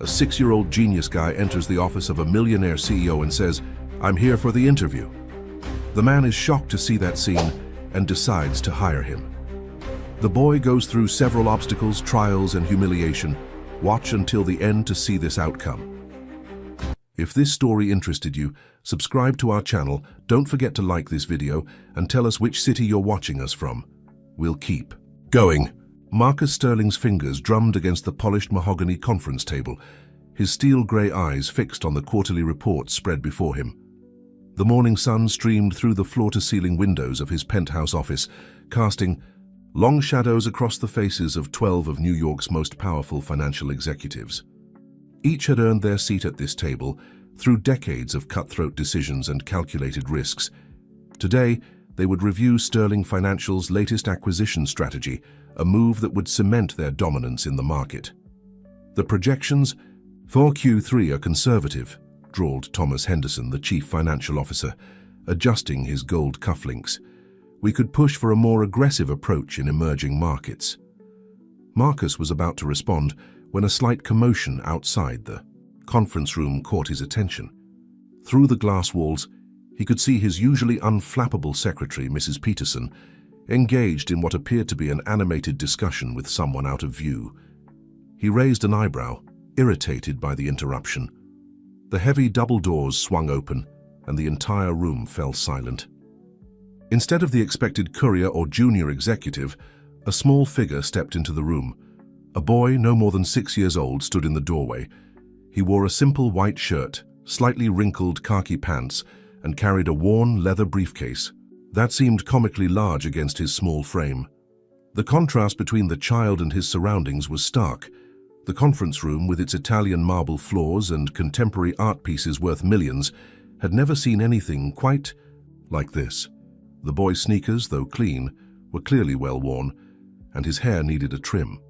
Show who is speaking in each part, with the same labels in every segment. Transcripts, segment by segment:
Speaker 1: A 6-year-old genius guy enters the office of a millionaire CEO and says, "I'm here for the interview." The man is shocked to see that scene and decides to hire him. The boy goes through several obstacles, trials, and humiliation. Watch until the end to see this outcome. If this story interested you, subscribe to our channel, don't forget to like this video, and tell us which city you're watching us from. We'll keep going. Marcus Sterling's fingers drummed against the polished mahogany conference table, his steel-grey eyes fixed on the quarterly report spread before him. The morning sun streamed through the floor-to-ceiling windows of his penthouse office, casting long shadows across the faces of 12 of New York's most powerful financial executives. Each had earned their seat at this table through decades of cutthroat decisions and calculated risks. Today, they would review Sterling Financial's latest acquisition strategy, a move that would cement their dominance in the market. The projections for Q3 are conservative, drawled Thomas Henderson, the chief financial officer, adjusting his gold cufflinks. "We could push for a more aggressive approach in emerging markets." Marcus was about to respond when a slight commotion outside the conference room caught his attention. Through the glass walls, he could see his usually unflappable secretary, Mrs. Peterson, engaged in what appeared to be an animated discussion with someone out of view. He raised an eyebrow, irritated by the interruption. The heavy double doors swung open, and the entire room fell silent. Instead of the expected courier or junior executive, a small figure stepped into the room. A boy no more than 6 years old stood in the doorway. He wore a simple white shirt, slightly wrinkled khaki pants, and carried a worn leather briefcase that seemed comically large against his small frame. The contrast between the child and his surroundings was stark. The conference room, with its Italian marble floors and contemporary art pieces worth millions, had never seen anything quite like this. The boy's sneakers, though clean, were clearly well worn, and his hair needed a trim.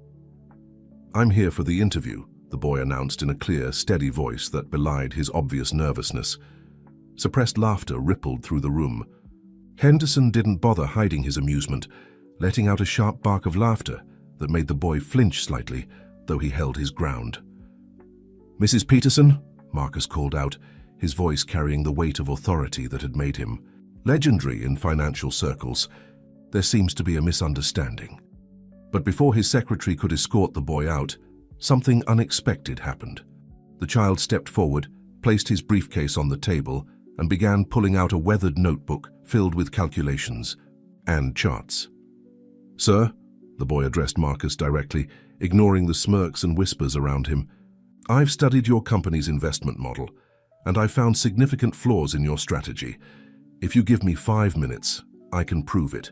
Speaker 1: "I'm here for the interview," the boy announced in a clear, steady voice that belied his obvious nervousness. Suppressed laughter rippled through the room. Henderson didn't bother hiding his amusement, letting out a sharp bark of laughter that made the boy flinch slightly, though he held his ground. "Mrs. Peterson," Marcus called out, his voice carrying the weight of authority that had made him legendary in financial circles. "There seems to be a misunderstanding." But before his secretary could escort the boy out, something unexpected happened. The child stepped forward, placed his briefcase on the table, and began pulling out a weathered notebook filled with calculations and charts. "Sir," the boy addressed Marcus directly, ignoring the smirks and whispers around him, "I've studied your company's investment model, and I've found significant flaws in your strategy. If you give me 5 minutes, I can prove it."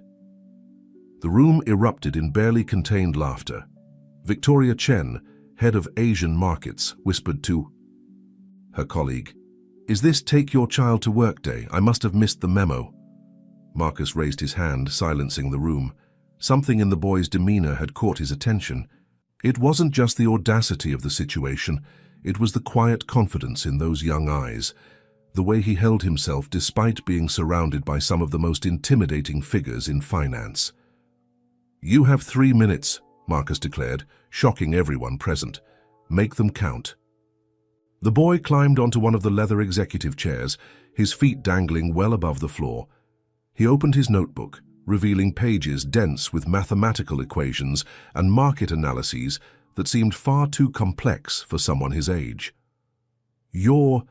Speaker 1: The room erupted in barely contained laughter. Victoria Chen, head of Asian markets, whispered to her colleague, "Is this take your child to work day? I must have missed the memo." Marcus raised his hand, silencing the room. Something in the boy's demeanor had caught his attention. It wasn't just the audacity of the situation, it was the quiet confidence in those young eyes, the way he held himself despite being surrounded by some of the most intimidating figures in finance. "You have 3 minutes, Marcus declared, shocking everyone present. "Make them count." The boy climbed onto one of the leather executive chairs, his feet dangling well above the floor. He opened his notebook, revealing pages dense with mathematical equations and market analyses that seemed far too complex for someone his age. "Your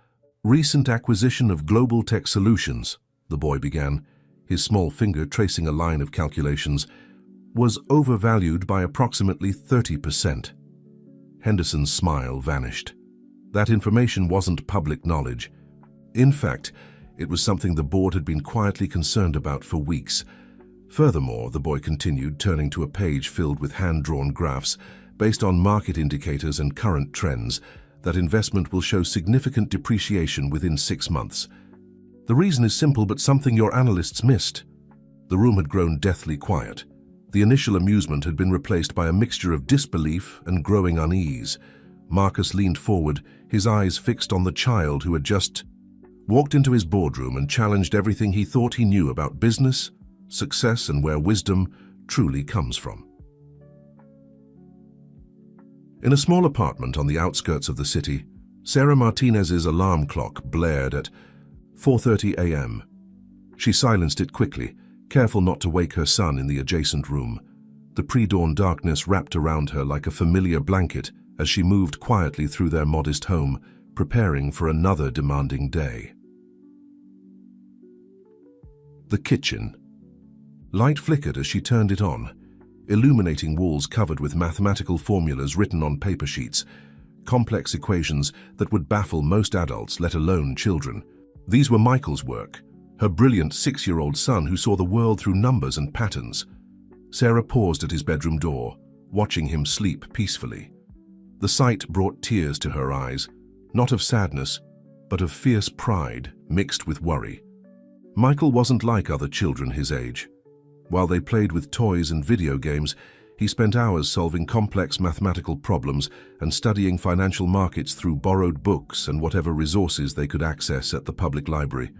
Speaker 1: recent acquisition of Global Tech Solutions," the boy began, his small finger tracing a line of calculations, "was overvalued by approximately 30%. Henderson's smile vanished. That information wasn't public knowledge. In fact, it was something the board had been quietly concerned about for weeks. Furthermore, the boy continued, turning to a page filled with hand-drawn graphs based on market indicators and current trends, that investment will show significant depreciation within 6 months. The reason is simple, but something your analysts missed. The room had grown deathly quiet. The initial amusement had been replaced by a mixture of disbelief and growing unease. Marcus leaned forward, his eyes fixed on the child who had just walked into his boardroom and challenged everything he thought he knew about business, success, and where wisdom truly comes from. In a small apartment on the outskirts of the city, Sarah Martinez's alarm clock blared at 4:30 a.m. She silenced it quickly, careful not to wake her son in the adjacent room. The pre-dawn darkness wrapped around her like a familiar blanket as she moved quietly through their modest home, preparing for another demanding day. The kitchen. Light flickered as she turned it on, illuminating walls covered with mathematical formulas written on paper sheets, complex equations that would baffle most adults, let alone children. These were Michael's work, her brilliant 6-year-old son who saw the world through numbers and patterns. Sarah paused at his bedroom door, watching him sleep peacefully. The sight brought tears to her eyes, not of sadness, but of fierce pride mixed with worry. Michael wasn't like other children his age. While they played with toys and video games, he spent hours solving complex mathematical problems and studying financial markets through borrowed books and whatever resources they could access at the public library.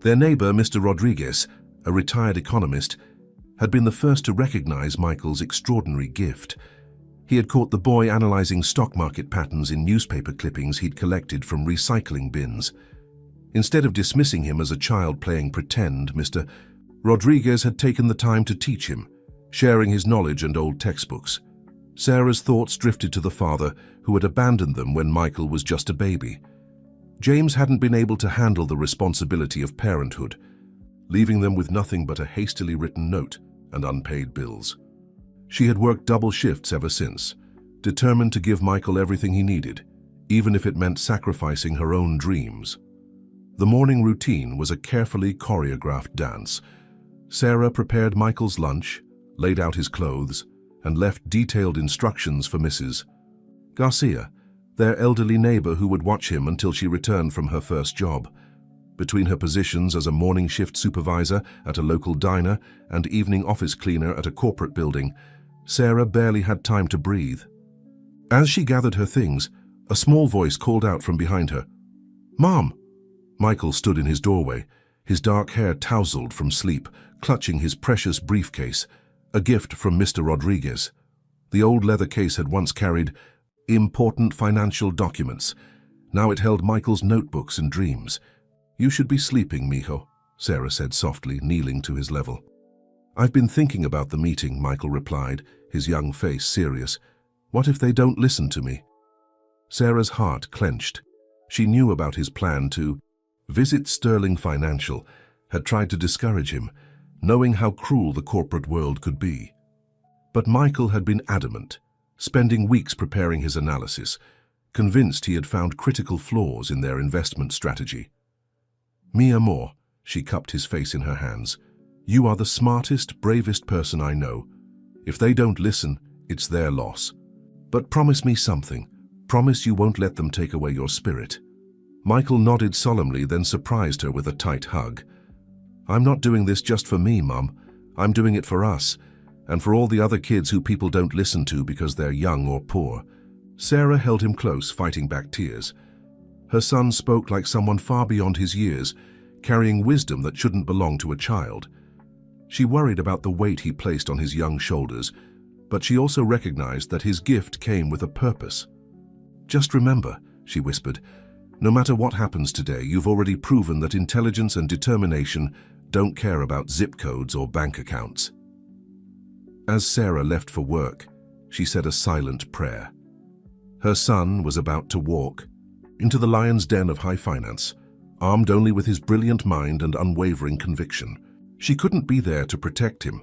Speaker 1: Their neighbor, Mr. Rodriguez, a retired economist, had been the first to recognize Michael's extraordinary gift. He had caught the boy analyzing stock market patterns in newspaper clippings he'd collected from recycling bins. Instead of dismissing him as a child playing pretend, Mr. Rodriguez had taken the time to teach him, sharing his knowledge and old textbooks. Sarah's thoughts drifted to the father who had abandoned them when Michael was just a baby. James hadn't been able to handle the responsibility of parenthood, leaving them with nothing but a hastily written note and unpaid bills. She had worked double shifts ever since, determined to give Michael everything he needed, even if it meant sacrificing her own dreams. The morning routine was a carefully choreographed dance. Sarah prepared Michael's lunch, laid out his clothes, and left detailed instructions for Mrs. Garcia, their elderly neighbor who would watch him until she returned from her first job. Between her positions as a morning shift supervisor at a local diner and evening office cleaner at a corporate building, Sarah barely had time to breathe. As she gathered her things, a small voice called out from behind her, "Mom!" Michael stood in his doorway, his dark hair tousled from sleep, clutching his precious briefcase, a gift from Mr. Rodriguez. The old leather case had once carried important financial documents. Now it held Michael's notebooks and dreams. "You should be sleeping, mijo," Sarah said softly, kneeling to his level. "I've been thinking about the meeting," Michael replied, his young face serious. "What if they don't listen to me?" Sarah's heart clenched. She knew about his plan to visit Sterling Financial, had tried to discourage him, knowing how cruel the corporate world could be. But Michael had been adamant, spending weeks preparing his analysis, convinced he had found critical flaws in their investment strategy. "Mi amor," she cupped his face in her hands, "you are the smartest, bravest person I know. If they don't listen, it's their loss. But promise me something. Promise you won't let them take away your spirit." Michael nodded solemnly, then surprised her with a tight hug. "I'm not doing this just for me, Mum. I'm doing it for us, and for all the other kids who people don't listen to because they're young or poor." Sarah held him close, fighting back tears. Her son spoke like someone far beyond his years, carrying wisdom that shouldn't belong to a child. She worried about the weight he placed on his young shoulders, but she also recognized that his gift came with a purpose. "Just remember," she whispered, "no matter what happens today, you've already proven that intelligence and determination don't care about zip codes or bank accounts." As Sarah left for work, she said a silent prayer. Her son was about to walk into the lion's den of high finance, armed only with his brilliant mind and unwavering conviction. She couldn't be there to protect him,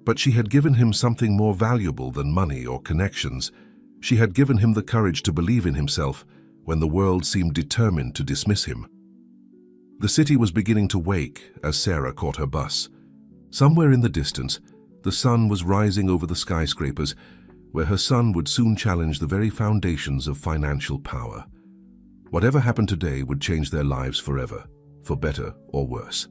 Speaker 1: but she had given him something more valuable than money or connections. She had given him the courage to believe in himself when the world seemed determined to dismiss him. The city was beginning to wake as Sarah caught her bus. Somewhere in the distance, the sun was rising over the skyscrapers, where her son would soon challenge the very foundations of financial power. Whatever happened today would change their lives forever, for better or worse.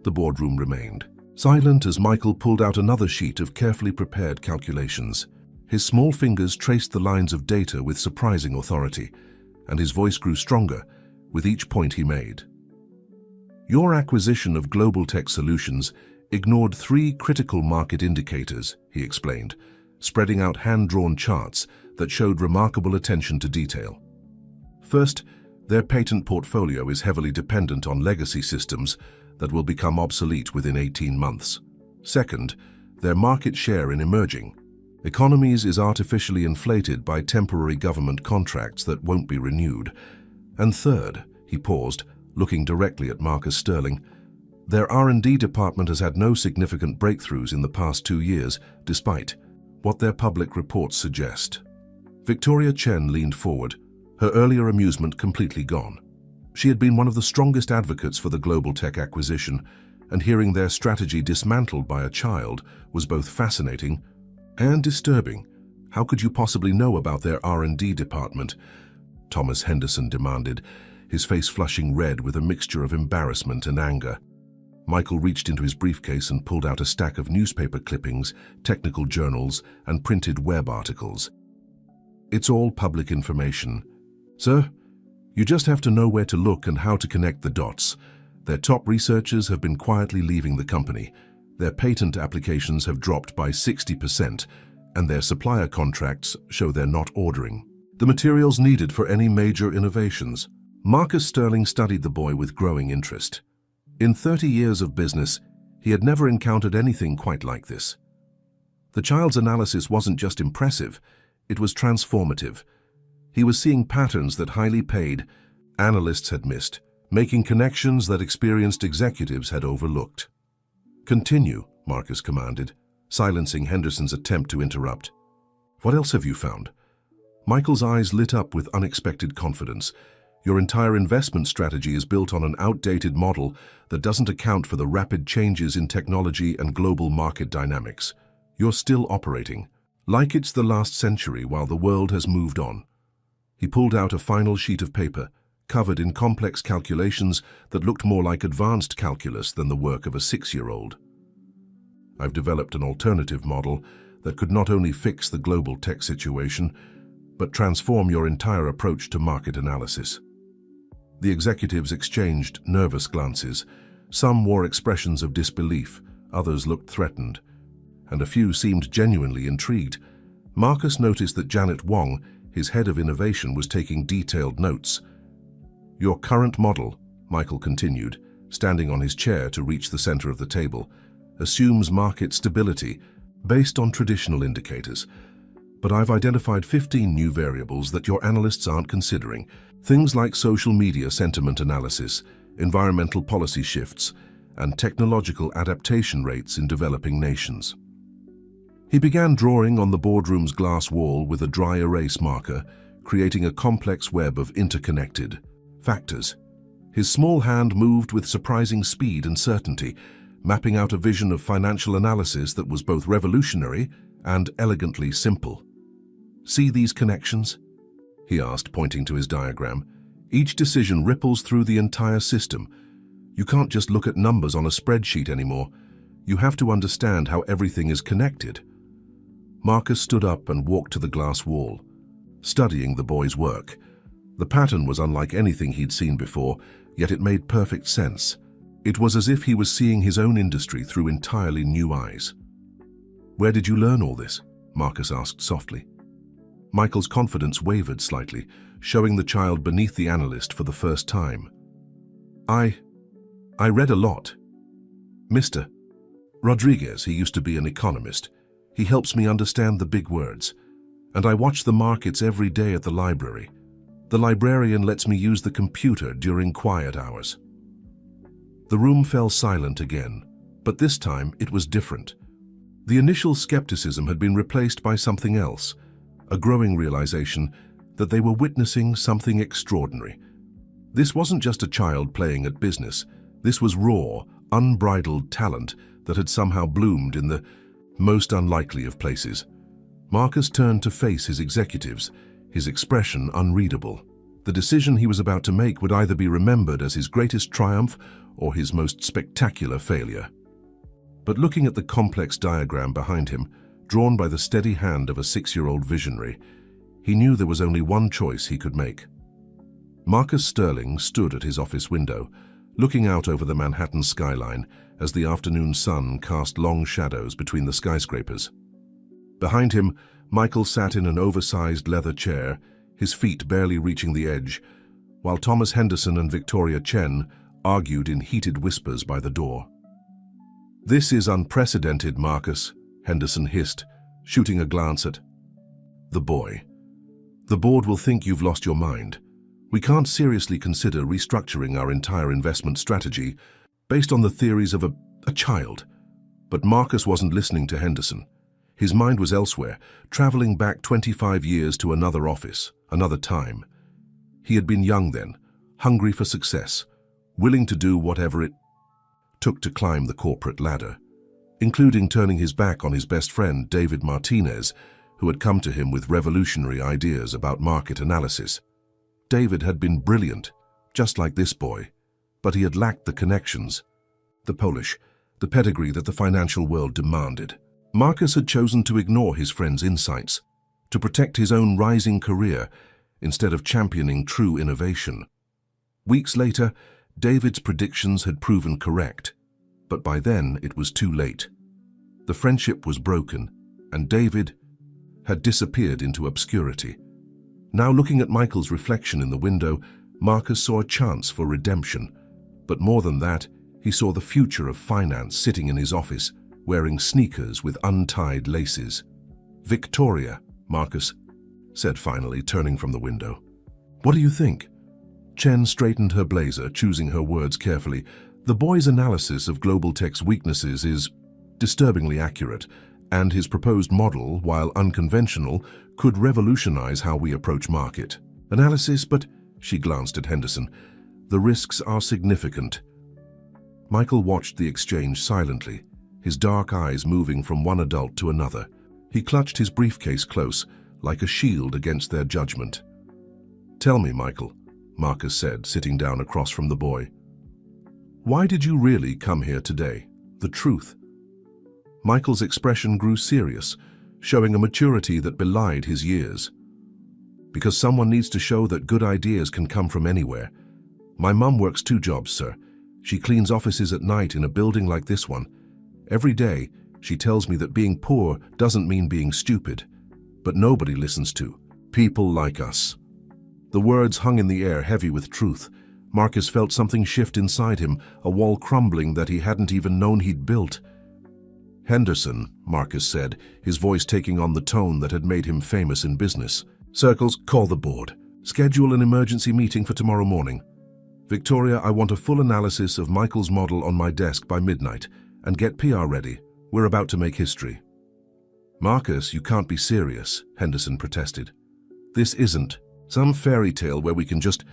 Speaker 1: The boardroom remained silent as Michael pulled out another sheet of carefully prepared calculations. His small fingers traced the lines of data with surprising authority, and his voice grew stronger with each point he made. "Your acquisition of Global Tech Solutions ignored 3 critical market indicators," he explained, spreading out hand-drawn charts that showed remarkable attention to detail. First, their patent portfolio is heavily dependent on legacy systems that will become obsolete within 18 months. Second, their market share in emerging economies is artificially inflated by temporary government contracts that won't be renewed. And third, he paused, looking directly at Marcus Sterling, their R&D department has had no significant breakthroughs in the past 2 years, despite what their public reports suggest. Victoria Chen leaned forward, her earlier amusement completely gone. She had been one of the strongest advocates for the global tech acquisition, and hearing their strategy dismantled by a child was both fascinating and disturbing. How could you possibly know about their R&D department? Thomas Henderson demanded, his face flushing red with a mixture of embarrassment and anger. Michael reached into his briefcase and pulled out a stack of newspaper clippings, technical journals, and printed web articles. It's all public information. Sir, you just have to know where to look and how to connect the dots. Their top researchers have been quietly leaving the company. Their patent applications have dropped by 60%, and their supplier contracts show they're not ordering the materials needed for any major innovations. Marcus Sterling studied the boy with growing interest. In 30 years of business, he had never encountered anything quite like this. The child's analysis wasn't just impressive, it was transformative. He was seeing patterns that highly paid analysts had missed, making connections that experienced executives had overlooked. Continue, Marcus commanded, silencing Henderson's attempt to interrupt. What else have you found? Michael's eyes lit up with unexpected confidence. Your entire investment strategy is built on an outdated model that doesn't account for the rapid changes in technology and global market dynamics. You're still operating like it's the last century while the world has moved on. He pulled out a final sheet of paper, covered in complex calculations that looked more like advanced calculus than the work of a 6-year-old. I've developed an alternative model that could not only fix the global tech situation, but transform your entire approach to market analysis. The executives exchanged nervous glances. Some wore expressions of disbelief, others looked threatened, and a few seemed genuinely intrigued. Marcus noticed that Janet Wong, his head of innovation, was taking detailed notes. Your current model, Michael continued, standing on his chair to reach the center of the table, assumes market stability based on traditional indicators. But I've identified 15 new variables that your analysts aren't considering. Things like social media sentiment analysis, environmental policy shifts, and technological adaptation rates in developing nations. He began drawing on the boardroom's glass wall with a dry erase marker, creating a complex web of interconnected factors. His small hand moved with surprising speed and certainty, mapping out a vision of financial analysis that was both revolutionary and elegantly simple. See these connections? He asked, pointing to his diagram. Each decision ripples through the entire system. You can't just look at numbers on a spreadsheet anymore. You have to understand how everything is connected. Marcus stood up and walked to the glass wall, studying the boy's work. The pattern was unlike anything he'd seen before, yet it made perfect sense. It was as if he was seeing his own industry through entirely new eyes. Where did you learn all this? Marcus asked softly. Michael's confidence wavered slightly, showing the child beneath the analyst for the first time. I read a lot. Mr. Rodriguez, he used to be an economist. He helps me understand the big words. And I watch the markets every day at the library. The librarian lets me use the computer during quiet hours. The room fell silent again, but this time it was different. The initial skepticism had been replaced by something else, a growing realization that they were witnessing something extraordinary. This wasn't just a child playing at business. This was raw, unbridled talent that had somehow bloomed in the most unlikely of places. Marcus turned to face his executives, his expression unreadable. The decision he was about to make would either be remembered as his greatest triumph or his most spectacular failure. But looking at the complex diagram behind him, drawn by the steady hand of a 6-year-old visionary, he knew there was only one choice he could make. Marcus Sterling stood at his office window, looking out over the Manhattan skyline as the afternoon sun cast long shadows between the skyscrapers. Behind him, Michael sat in an oversized leather chair, his feet barely reaching the edge, while Thomas Henderson and Victoria Chen argued in heated whispers by the door. "This is unprecedented, Marcus," Henderson hissed, shooting a glance at the boy. "The board will think you've lost your mind. We can't seriously consider restructuring our entire investment strategy based on the theories of a child." But Marcus wasn't listening to Henderson. His mind was elsewhere, traveling back 25 years to another office, another time. He had been young then, hungry for success, willing to do whatever it took to climb the corporate ladder, including turning his back on his best friend, David Martinez, who had come to him with revolutionary ideas about market analysis. David had been brilliant, just like this boy, but he had lacked the connections, the polish, the pedigree that the financial world demanded. Marcus had chosen to ignore his friend's insights, to protect his own rising career instead of championing true innovation. Weeks later, David's predictions had proven correct, but by then it was too late. The friendship was broken, and David had disappeared into obscurity. Now, looking at Michael's reflection in the window, Marcus saw a chance for redemption. But more than that, he saw the future of finance sitting in his office, wearing sneakers with untied laces. "Victoria," Marcus said finally, turning from the window. "What do you think?" Chen straightened her blazer, choosing her words carefully. "The boy's analysis of global tech's weaknesses is disturbingly accurate, and his proposed model, while unconventional, could revolutionize how we approach market analysis, but," she glanced at Henderson, "the risks are significant." Michael watched the exchange silently, his dark eyes moving from one adult to another. He clutched his briefcase close, like a shield against their judgment. "Tell me, Michael," Marcus said, sitting down across from the boy. "Why did you really come here today? The truth." Michael's expression grew serious, showing a maturity that belied his years. "Because someone needs to show that good ideas can come from anywhere. My mum works 2 jobs, sir. She cleans offices at night in a building like this one. Every day, she tells me that being poor doesn't mean being stupid. But nobody listens to people like us." The words hung in the air, heavy with truth. Marcus felt something shift inside him, a wall crumbling that he hadn't even known he'd built. "Henderson," Marcus said, his voice taking on the tone that had made him famous in business. "Circles, call the board. Schedule an emergency meeting for tomorrow morning. Victoria, I want a full analysis of Michael's model on my desk by midnight, and get PR ready. We're about to make history." "Marcus, you can't be serious," Henderson protested. "This isn't some fairy tale where we can just—"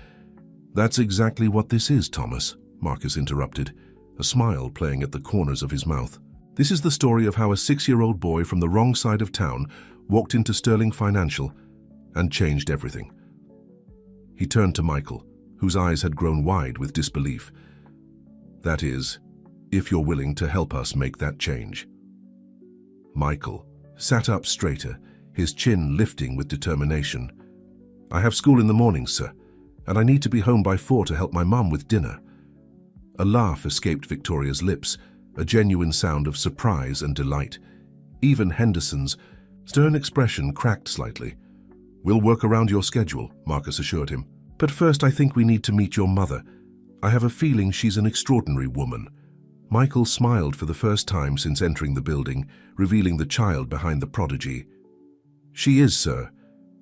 Speaker 1: "That's exactly what this is, Thomas," Marcus interrupted, a smile playing at the corners of his mouth. "This is the story of how a 6-year-old boy from the wrong side of town walked into Sterling Financial and changed everything." He turned to Michael, whose eyes had grown wide with disbelief. "That is, if you're willing to help us make that change." Michael sat up straighter, his chin lifting with determination. "I have school in the morning, sir, and I need to be home by 4 to help my mum with dinner." A laugh escaped Victoria's lips, a genuine sound of surprise and delight. Even Henderson's stern expression cracked slightly. "We'll work around your schedule," Marcus assured him. "But first I think we need to meet your mother. I have a feeling she's an extraordinary woman." Michael smiled for the first time since entering the building, revealing the child behind the prodigy. "She is, sir.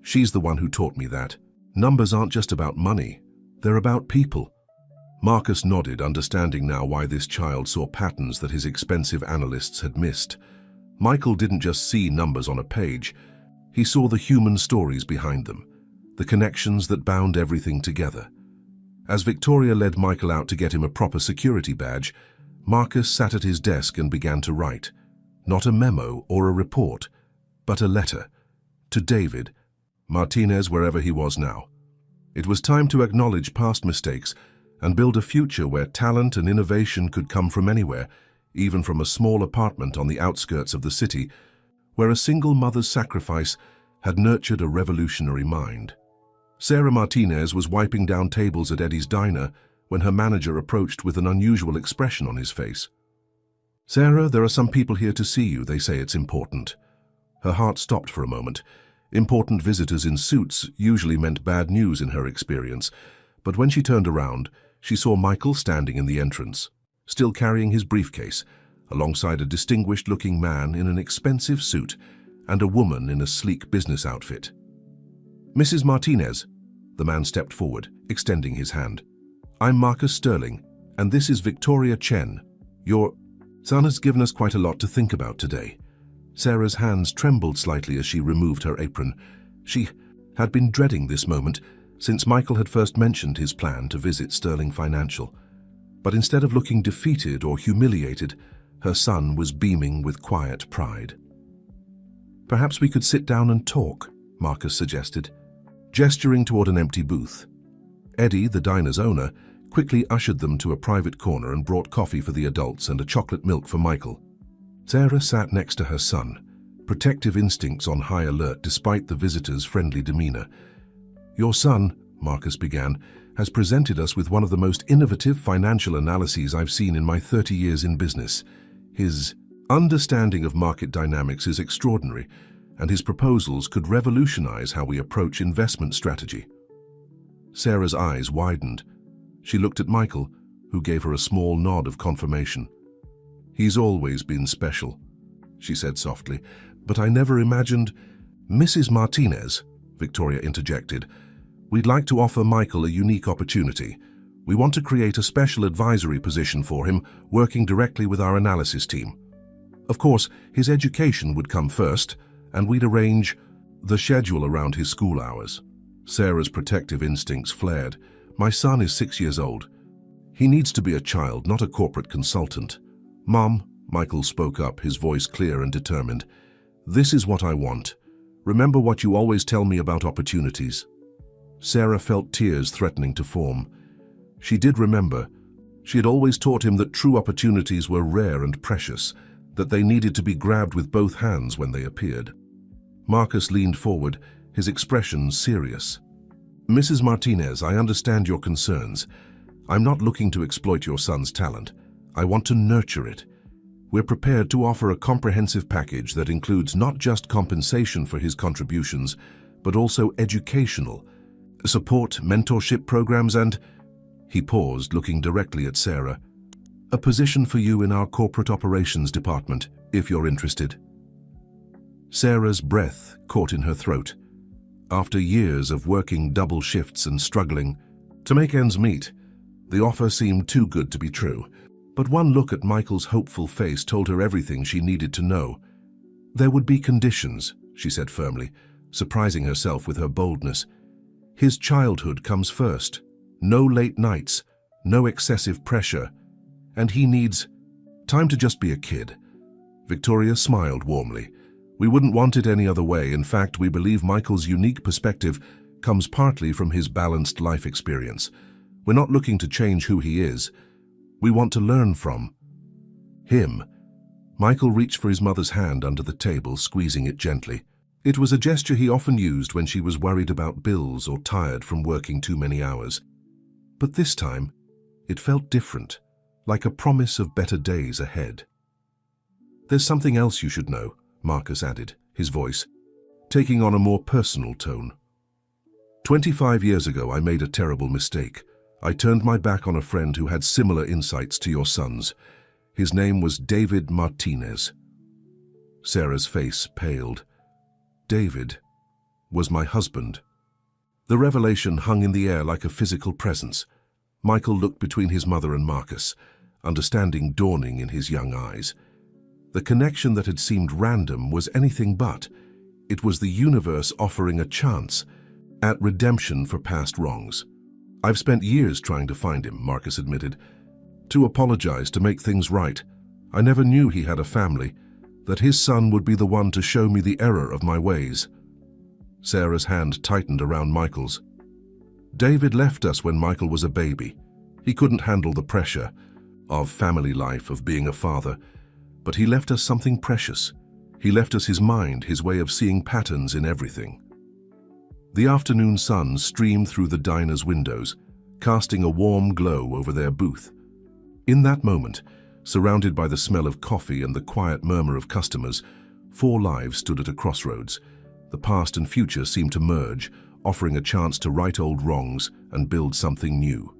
Speaker 1: She's the one who taught me that. Numbers aren't just about money. They're about people." Marcus nodded, understanding now why this child saw patterns that his expensive analysts had missed. Michael didn't just see numbers on a page. He saw the human stories behind them, the connections that bound everything together. As Victoria led Michael out to get him a proper security badge, Marcus sat at his desk and began to write. Not a memo or a report, but a letter. To David Martinez, wherever he was now. It was time to acknowledge past mistakes and build a future where talent and innovation could come from anywhere, even from a small apartment on the outskirts of the city, where a single mother's sacrifice had nurtured a revolutionary mind. Sarah Martinez was wiping down tables at Eddie's diner when her manager approached with an unusual expression on his face. "Sarah, there are some people here to see you. They say it's important." Her heart stopped for a moment. Important visitors in suits usually meant bad news in her experience, but when she turned around, she saw Michael standing in the entrance, still carrying his briefcase, alongside a distinguished-looking man in an expensive suit and a woman in a sleek business outfit. "Mrs. Martinez," the man stepped forward, extending his hand. "I'm Marcus Sterling, and this is Victoria Chen. Your son has given us quite a lot to think about today." Sarah's hands trembled slightly as she removed her apron. She had been dreading this moment since Michael had first mentioned his plan to visit Sterling Financial. But instead of looking defeated or humiliated, her son was beaming with quiet pride. "Perhaps we could sit down and talk," Marcus suggested, gesturing toward an empty booth. Eddie, the diner's owner, quickly ushered them to a private corner and brought coffee for the adults and a chocolate milk for Michael. Sarah sat next to her son, protective instincts on high alert despite the visitor's friendly demeanor. "Your son," Marcus began, "has presented us with one of the most innovative financial analyses I've seen in my 30 years in business. His understanding of market dynamics is extraordinary, and his proposals could revolutionize how we approach investment strategy." Sarah's eyes widened. She looked at Michael, who gave her a small nod of confirmation. "He's always been special," she said softly, "but I never imagined—" "Mrs. Martinez," Victoria interjected, "we'd like to offer Michael a unique opportunity. We want to create a special advisory position for him, working directly with our analysis team. Of course, his education would come first, and we'd arrange the schedule around his school hours." Sarah's protective instincts flared. "My son is 6 years old. He needs to be a child, not a corporate consultant." "Mom," Michael spoke up, his voice clear and determined, "this is what I want. Remember what you always tell me about opportunities." Sarah felt tears threatening to form. She did remember. She had always taught him that true opportunities were rare and precious, that they needed to be grabbed with both hands when they appeared. Marcus leaned forward, his expression serious. "Mrs. Martinez, I understand your concerns. I'm not looking to exploit your son's talent. I want to nurture it. We're prepared to offer a comprehensive package that includes not just compensation for his contributions, but also educational, support, mentorship programs, and—" He paused, looking directly at Sarah. "A position for you in our corporate operations department, if you're interested." Sarah's breath caught in her throat. After years of working double shifts and struggling to make ends meet, the offer seemed too good to be true. But one look at Michael's hopeful face told her everything she needed to know. "There would be conditions," she said firmly, surprising herself with her boldness. "His childhood comes first. No late nights, no excessive pressure, and he needs time to just be a kid." Victoria smiled warmly. "We wouldn't want it any other way. In fact, we believe Michael's unique perspective comes partly from his balanced life experience. We're not looking to change who he is. We want to learn from him." Michael reached for his mother's hand under the table, squeezing it gently. It was a gesture he often used when she was worried about bills or tired from working too many hours. But this time, it felt different, like a promise of better days ahead. "There's something else you should know," Marcus added, his voice taking on a more personal tone. 25 years ago, I made a terrible mistake. I turned my back on a friend who had similar insights to your son's. His name was David Martinez." Sarah's face paled. "David was my husband." The revelation hung in the air like a physical presence. Michael looked between his mother and Marcus, understanding dawning in his young eyes. The connection that had seemed random was anything but. It was the universe offering a chance at redemption for past wrongs. "I've spent years trying to find him," Marcus admitted. "To apologize, to make things right. I never knew he had a family, that his son would be the one to show me the error of my ways." Sarah's hand tightened around Michael's. "David left us when Michael was a baby. He couldn't handle the pressure of family life, of being a father. But he left us something precious. He left us his mind, his way of seeing patterns in everything." The afternoon sun streamed through the diner's windows, casting a warm glow over their booth. In that moment, surrounded by the smell of coffee and the quiet murmur of customers, 4 lives stood at a crossroads. The past and future seemed to merge, offering a chance to right old wrongs and build something new.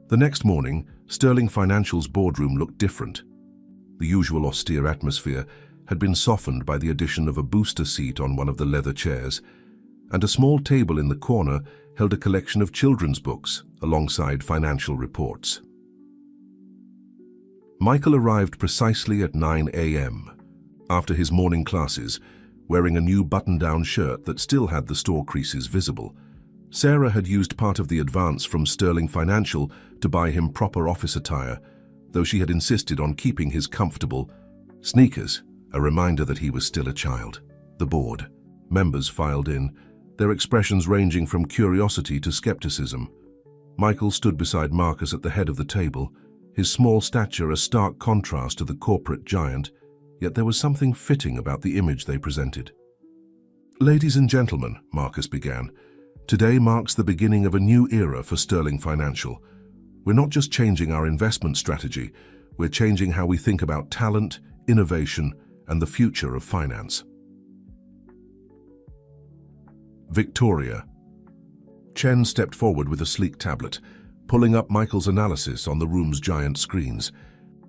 Speaker 1: The next morning, Sterling Financial's boardroom looked different. The usual austere atmosphere had been softened by the addition of a booster seat on one of the leather chairs, and a small table in the corner held a collection of children's books alongside financial reports. Michael arrived precisely at 9 a.m. after his morning classes, wearing a new button-down shirt that still had the store creases visible. Sarah had used part of the advance from Sterling Financial to buy him proper office attire, though she had insisted on keeping his comfortable sneakers, a reminder that he was still a child. The board members filed in, their expressions ranging from curiosity to skepticism. Michael stood beside Marcus at the head of the table, his small stature a stark contrast to the corporate giant, yet there was something fitting about the image they presented. "Ladies and gentlemen," Marcus began, "today marks the beginning of a new era for Sterling Financial. We're not just changing our investment strategy, we're changing how we think about talent, innovation, and the future of finance." Victoria. Chen stepped forward with a sleek tablet, pulling up Michael's analysis on the room's giant screens.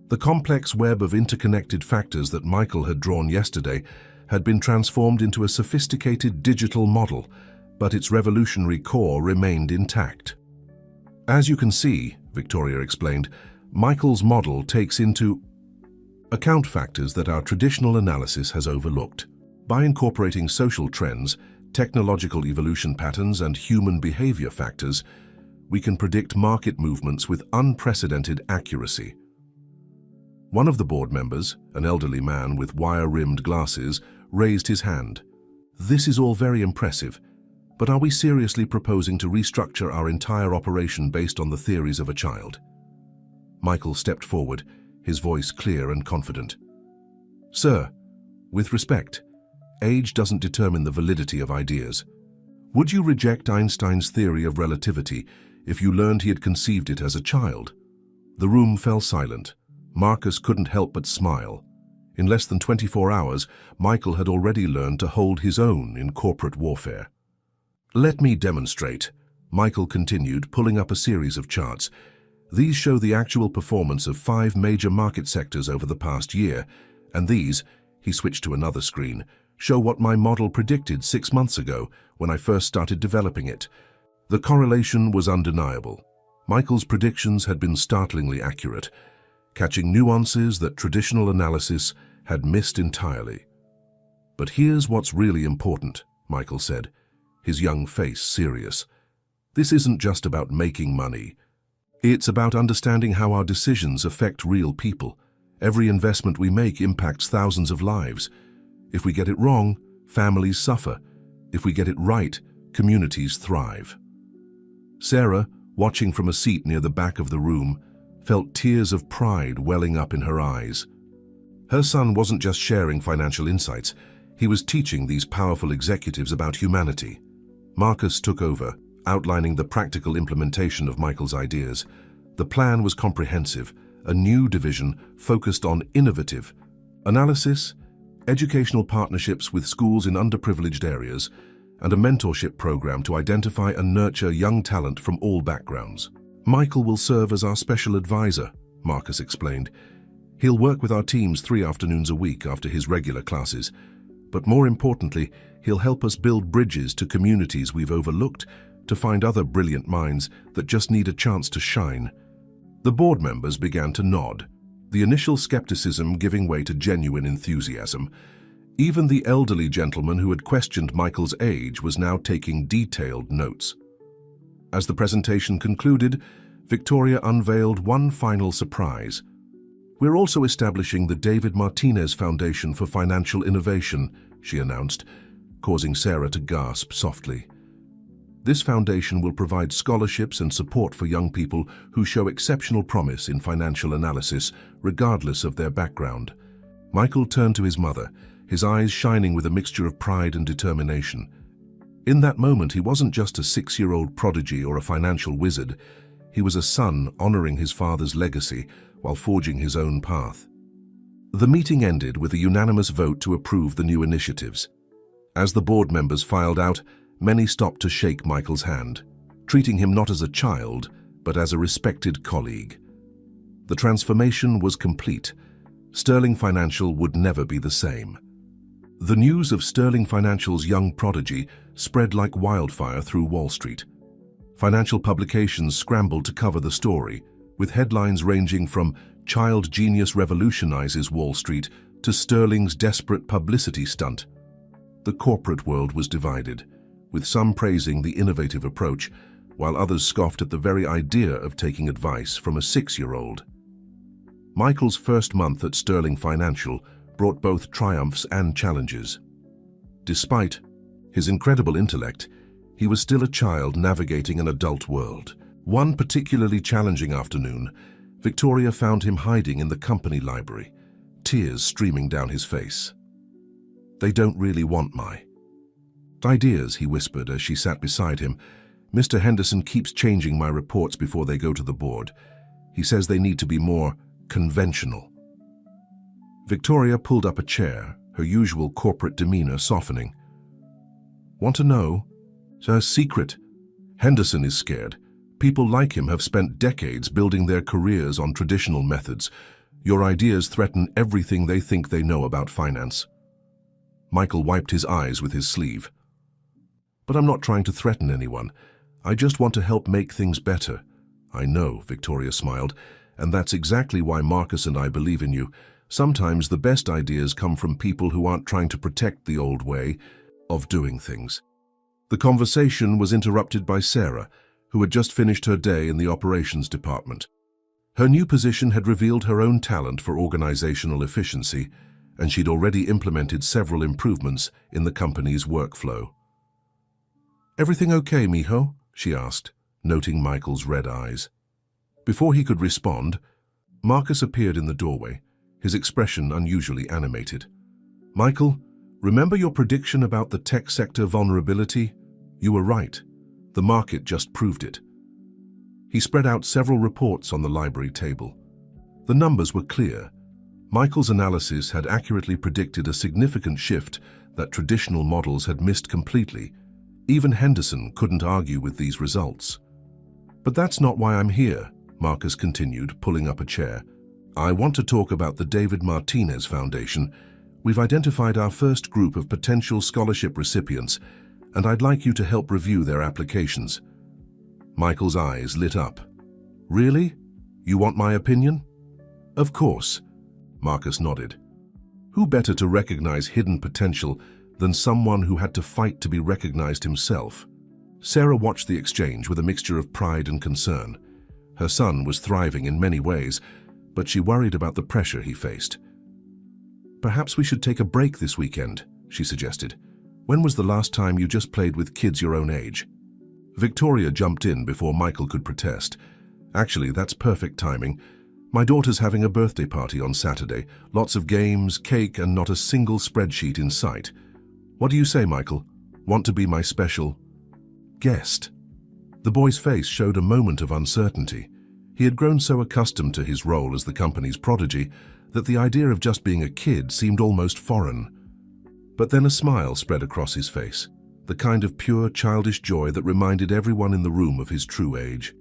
Speaker 1: The complex web of interconnected factors that Michael had drawn yesterday had been transformed into a sophisticated digital model, but its revolutionary core remained intact. "As you can see," Victoria explained, "Michael's model takes into account factors that our traditional analysis has overlooked. By incorporating social trends, technological evolution patterns, and human behavior factors, we can predict market movements with unprecedented accuracy." One of the board members, an elderly man with wire-rimmed glasses, raised his hand. "This is all very impressive, but are we seriously proposing to restructure our entire operation based on the theories of a child?" Michael stepped forward, his voice clear and confident. "Sir, with respect, age doesn't determine the validity of ideas. Would you reject Einstein's theory of relativity if you learned he had conceived it as a child?" The room fell silent. Marcus couldn't help but smile. In less than 24 hours, Michael had already learned to hold his own in corporate warfare. "Let me demonstrate," Michael continued, pulling up a series of charts. "These show the actual performance of 5 major market sectors over the past year, and these," he switched to another screen, "show what my model predicted 6 months ago when I first started developing it." The correlation was undeniable. Michael's predictions had been startlingly accurate, catching nuances that traditional analysis had missed entirely. "But here's what's really important," Michael said, his young face serious. "This isn't just about making money. It's about understanding how our decisions affect real people. Every investment we make impacts thousands of lives. If we get it wrong, families suffer. If we get it right, communities thrive." Sarah, watching from a seat near the back of the room, felt tears of pride welling up in her eyes. Her son wasn't just sharing financial insights, he was teaching these powerful executives about humanity. Marcus took over, outlining the practical implementation of Michael's ideas. The plan was comprehensive, a new division focused on innovative analysis, educational partnerships with schools in underprivileged areas, and a mentorship program to identify and nurture young talent from all backgrounds. "Michael will serve as our special advisor," Marcus explained. "He'll work with our teams 3 afternoons a week after his regular classes. But more importantly, he'll help us build bridges to communities we've overlooked, to find other brilliant minds that just need a chance to shine." The board members began to nod, the initial skepticism giving way to genuine enthusiasm. Even the elderly gentleman who had questioned Michael's age was now taking detailed notes. As the presentation concluded, Victoria unveiled one final surprise. "We're also establishing the David Martinez Foundation for Financial Innovation," she announced, causing Sarah to gasp softly. "This foundation will provide scholarships and support for young people who show exceptional promise in financial analysis, regardless of their background." Michael turned to his mother, his eyes shining with a mixture of pride and determination. In that moment, he wasn't just a 6-year-old prodigy or a financial wizard. He was a son honoring his father's legacy while forging his own path. The meeting ended with a unanimous vote to approve the new initiatives. As the board members filed out, many stopped to shake Michael's hand, treating him not as a child, but as a respected colleague. The transformation was complete. Sterling Financial would never be the same. The news of Sterling Financial's young prodigy spread like wildfire through Wall Street. Financial publications scrambled to cover the story, with headlines ranging from "Child Genius Revolutionizes Wall Street" to "Sterling's Desperate Publicity Stunt." The corporate world was divided, with some praising the innovative approach, while others scoffed at the very idea of taking advice from a 6-year-old. Michael's first month at Sterling Financial brought both triumphs and challenges. Despite his incredible intellect, he was still a child navigating an adult world. One particularly challenging afternoon, Victoria found him hiding in the company library, tears streaming down his face. "They don't really want my ideas," he whispered as she sat beside him. "Mr. Henderson keeps changing my reports before they go to the board. He says they need to be more conventional." Victoria pulled up a chair, her usual corporate demeanor softening. "Want to know? It's a secret. Henderson is scared. People like him have spent decades building their careers on traditional methods. Your ideas threaten everything they think they know about finance." Michael wiped his eyes with his sleeve. "But I'm not trying to threaten anyone. I just want to help make things better." "I know," Victoria smiled, "and that's exactly why Marcus and I believe in you. Sometimes the best ideas come from people who aren't trying to protect the old way of doing things." The conversation was interrupted by Sarah, who had just finished her day in the operations department. Her new position had revealed her own talent for organizational efficiency, and she'd already implemented several improvements in the company's workflow. "Everything okay, mijo?" she asked, noting Michael's red eyes. Before he could respond, Marcus appeared in the doorway, his expression unusually animated. "Michael, remember your prediction about the tech sector vulnerability? You were right. The market just proved it." He spread out several reports on the library table. The numbers were clear. Michael's analysis had accurately predicted a significant shift that traditional models had missed completely. Even Henderson couldn't argue with these results. "But that's not why I'm here," Marcus continued, pulling up a chair. "I want to talk about the David Martinez Foundation. We've identified our first group of potential scholarship recipients, and I'd like you to help review their applications." Michael's eyes lit up. "Really? You want my opinion?" "Of course." Marcus nodded. Who better to recognize hidden potential than someone who had to fight to be recognized himself? Sarah watched the exchange with a mixture of pride and concern. Her son was thriving in many ways, but she worried about the pressure he faced. "Perhaps we should take a break this weekend," she suggested. "When was the last time you just played with kids your own age?" Victoria jumped in before Michael could protest. "Actually, that's perfect timing. My daughter's having a birthday party on Saturday. Lots of games, cake, and not a single spreadsheet in sight. What do you say, Michael? Want to be my special guest?" The boy's face showed a moment of uncertainty. He had grown so accustomed to his role as the company's prodigy that the idea of just being a kid seemed almost foreign. But then a smile spread across his face, the kind of pure childish joy that reminded everyone in the room of his true age.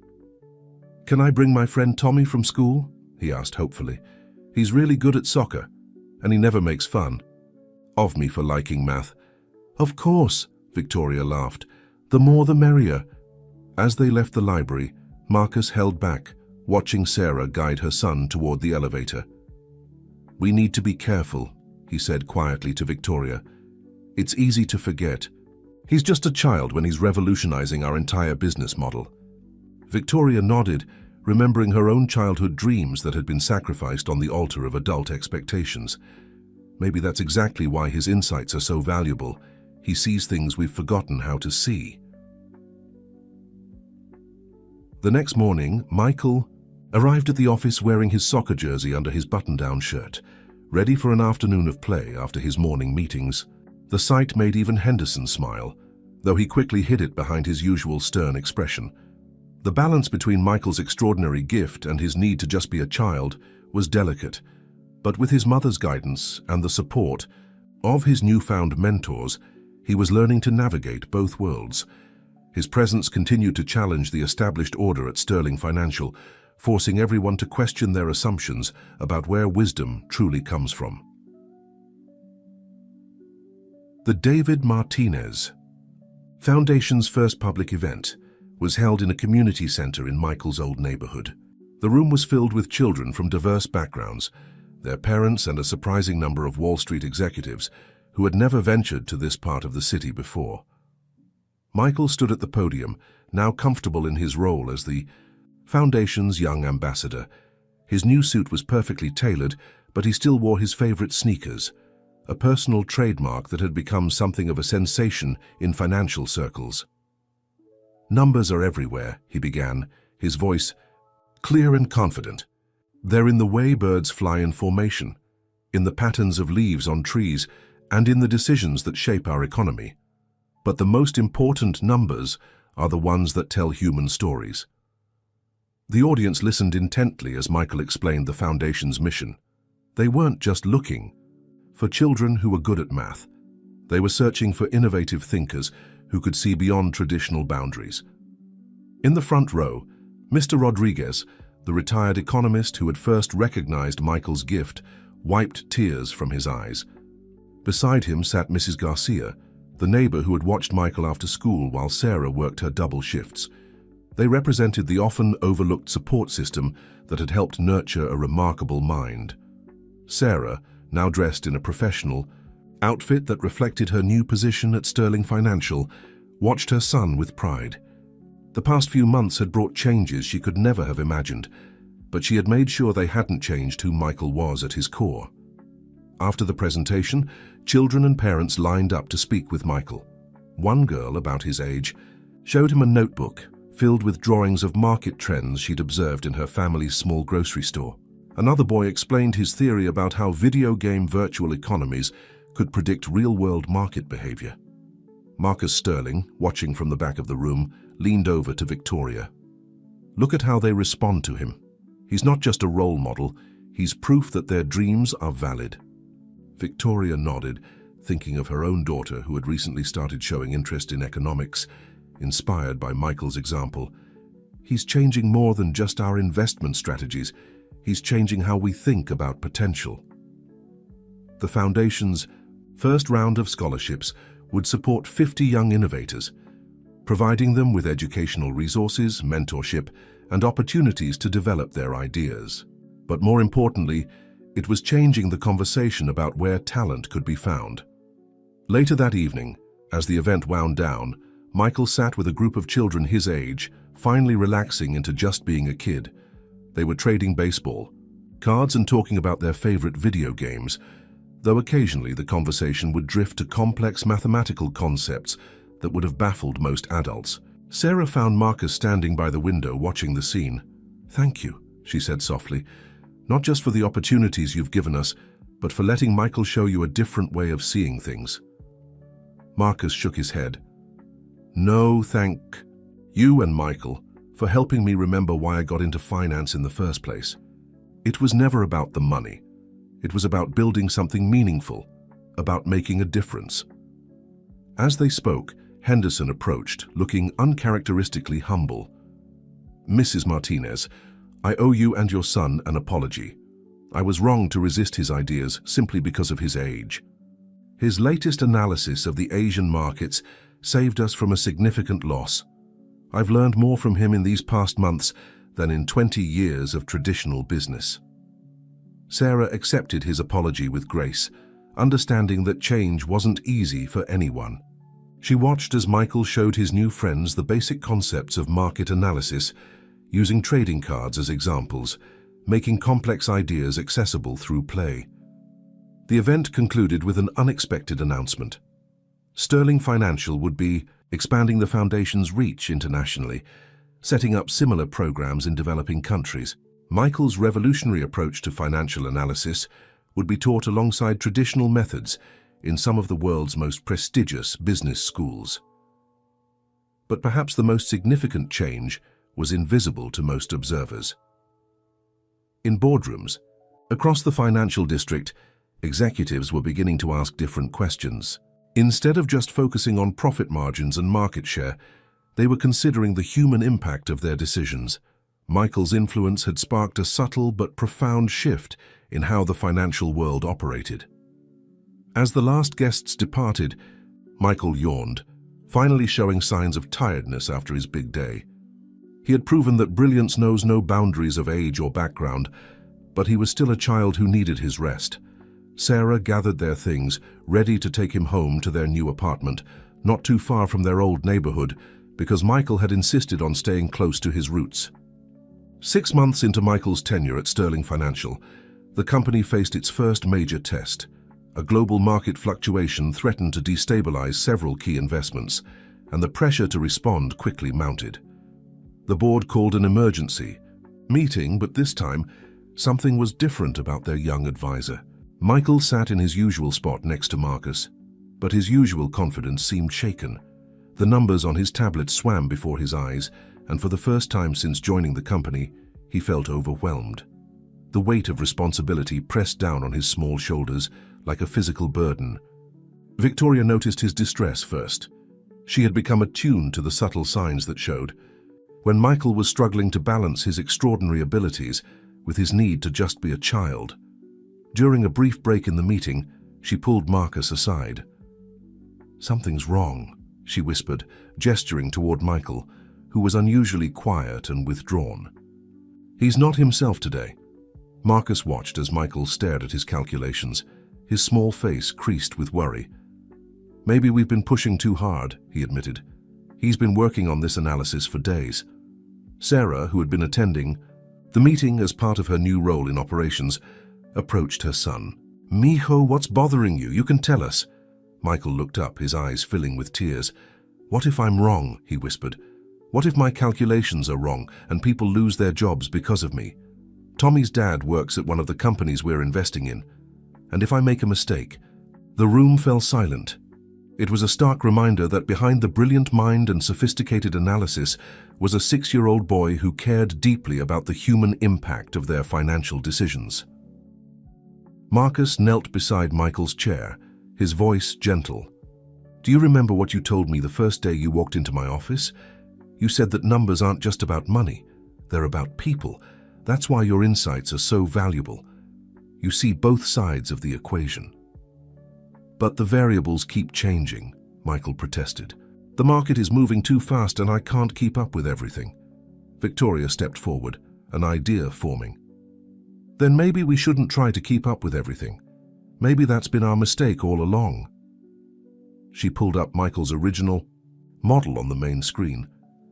Speaker 1: "Can I bring my friend Tommy from school?" he asked hopefully. "He's really good at soccer, and he never makes fun of me for liking math." "Of course," Victoria laughed. "The more the merrier." As they left the library, Marcus held back, watching Sarah guide her son toward the elevator. "We need to be careful," he said quietly to Victoria. "It's easy to forget. He's just a child when he's revolutionizing our entire business model." Victoria nodded, remembering her own childhood dreams that had been sacrificed on the altar of adult expectations. Maybe that's exactly why his insights are so valuable. He sees things we've forgotten how to see. The next morning, Michael arrived at the office wearing his soccer jersey under his button-down shirt, ready for an afternoon of play after his morning meetings. The sight made even Henderson smile, though he quickly hid it behind his usual stern expression. The balance between Michael's extraordinary gift and his need to just be a child was delicate. But with his mother's guidance and the support of his newfound mentors, he was learning to navigate both worlds. His presence continued to challenge the established order at Sterling Financial, forcing everyone to question their assumptions about where wisdom truly comes from. The David Martinez Foundation's first public event was held in a community center in Michael's old neighborhood. The room was filled with children from diverse backgrounds, their parents and a surprising number of Wall Street executives who had never ventured to this part of the city before. Michael stood at the podium, now comfortable in his role as the Foundation's young ambassador. His new suit was perfectly tailored, but he still wore his favorite sneakers, a personal trademark that had become something of a sensation in financial circles. "Numbers are everywhere," he began, his voice clear and confident. "They're in the way birds fly in formation, in the patterns of leaves on trees, and in the decisions that shape our economy. But the most important numbers are the ones that tell human stories." The audience listened intently as Michael explained the Foundation's mission. They weren't just looking for children who were good at math. They were searching for innovative thinkers who could see beyond traditional boundaries. In the front row, Mr. Rodriguez, the retired economist who had first recognized Michael's gift, wiped tears from his eyes. Beside him sat Mrs. Garcia, the neighbor who had watched Michael after school while Sarah worked her double shifts. They represented the often overlooked support system that had helped nurture a remarkable mind. Sarah, now dressed in a professional outfit that reflected her new position at Sterling Financial, watched her son with pride. The past few months had brought changes she could never have imagined, but she had made sure they hadn't changed who Michael was at his core. After the presentation, children and parents lined up to speak with Michael. One girl, about his age, showed him a notebook filled with drawings of market trends she'd observed in her family's small grocery store. Another boy explained his theory about how video game virtual economies could predict real-world market behavior. Marcus Sterling, watching from the back of the room, leaned over to Victoria. "Look at how they respond to him. He's not just a role model, he's proof that their dreams are valid." Victoria nodded, thinking of her own daughter who had recently started showing interest in economics, inspired by Michael's example. "He's changing more than just our investment strategies. He's changing how we think about potential." The Foundation's first round of scholarships would support 50 young innovators, providing them with educational resources, mentorship, and opportunities to develop their ideas. But more importantly, it was changing the conversation about where talent could be found. Later that evening, as the event wound down, Michael sat with a group of children his age, finally relaxing into just being a kid. They were trading baseball cards and talking about their favorite video games, though occasionally the conversation would drift to complex mathematical concepts that would have baffled most adults. Sarah found Marcus standing by the window watching the scene. "Thank you," she said softly, "not just for the opportunities you've given us, but for letting Michael show you a different way of seeing things." Marcus shook his head. "No, thank you and Michael for helping me remember why I got into finance in the first place. It was never about the money. It was about building something meaningful, about making a difference." As they spoke, Henderson approached, looking uncharacteristically humble. "Mrs. Martinez, I owe you and your son an apology. I was wrong to resist his ideas simply because of his age. His latest analysis of the Asian markets saved us from a significant loss. I've learned more from him in these past months than in 20 years of traditional business." Sarah accepted his apology with grace, understanding that change wasn't easy for anyone. She watched as Michael showed his new friends the basic concepts of market analysis, using trading cards as examples, making complex ideas accessible through play. The event concluded with an unexpected announcement. Sterling Financial would be expanding the Foundation's reach internationally, setting up similar programs in developing countries. Michael's revolutionary approach to financial analysis would be taught alongside traditional methods in some of the world's most prestigious business schools. But perhaps the most significant change was invisible to most observers. In boardrooms, Across the financial district, executives were beginning to ask different questions. Instead of just focusing on profit margins and market share, they were considering the human impact of their decisions. Michael's influence had sparked a subtle but profound shift in how the financial world operated. As the last guests departed, Michael yawned, finally showing signs of tiredness after his big day. He had proven that brilliance knows no boundaries of age or background, but he was still a child who needed his rest. Sarah gathered their things, ready to take him home to their new apartment, not too far from their old neighborhood, because Michael had insisted on staying close to his roots. 6 months into Michael's tenure at Sterling Financial, the company faced its first major test. A global market fluctuation threatened to destabilize several key investments, and the pressure to respond quickly mounted. The board called an emergency meeting, but this time, something was different about their young advisor. Michael sat in his usual spot next to Marcus, but his usual confidence seemed shaken. The numbers on his tablet swam before his eyes, and for the first time since joining the company, he felt overwhelmed. The weight of responsibility pressed down on his small shoulders like a physical burden. Victoria noticed his distress first. She had become attuned to the subtle signs that showed. When Michael was struggling to balance his extraordinary abilities with his need to just be a child. During a brief break in the meeting, she pulled Marcus aside. "Something's wrong," she whispered, gesturing toward Michael, who was unusually quiet and withdrawn. "He's not himself today." Marcus watched as Michael stared at his calculations, his small face creased with worry. "Maybe we've been pushing too hard," he admitted. "He's been working on this analysis for days." Sarah, who had been attending the meeting as part of her new role in operations, approached her son. "Mijo, what's bothering you? You can tell us." Michael looked up, his eyes filling with tears. "What if I'm wrong?" he whispered. "What if my calculations are wrong and people lose their jobs because of me? Tommy's dad works at one of the companies we're investing in. And if I make a mistake?" The room fell silent. It was a stark reminder that behind the brilliant mind and sophisticated analysis was a 6-year-old boy who cared deeply about the human impact of their financial decisions. Marcus knelt beside Michael's chair, his voice gentle. "Do you remember what you told me the first day you walked into my office? You said that numbers aren't just about money, they're about people. That's why your insights are so valuable. You see both sides of the equation." "But the variables keep changing," Michael protested. "The market is moving too fast and I can't keep up with everything." Victoria stepped forward, an idea forming. "Then maybe we shouldn't try to keep up with everything. Maybe that's been our mistake all along." She pulled up Michael's original model on the main screen,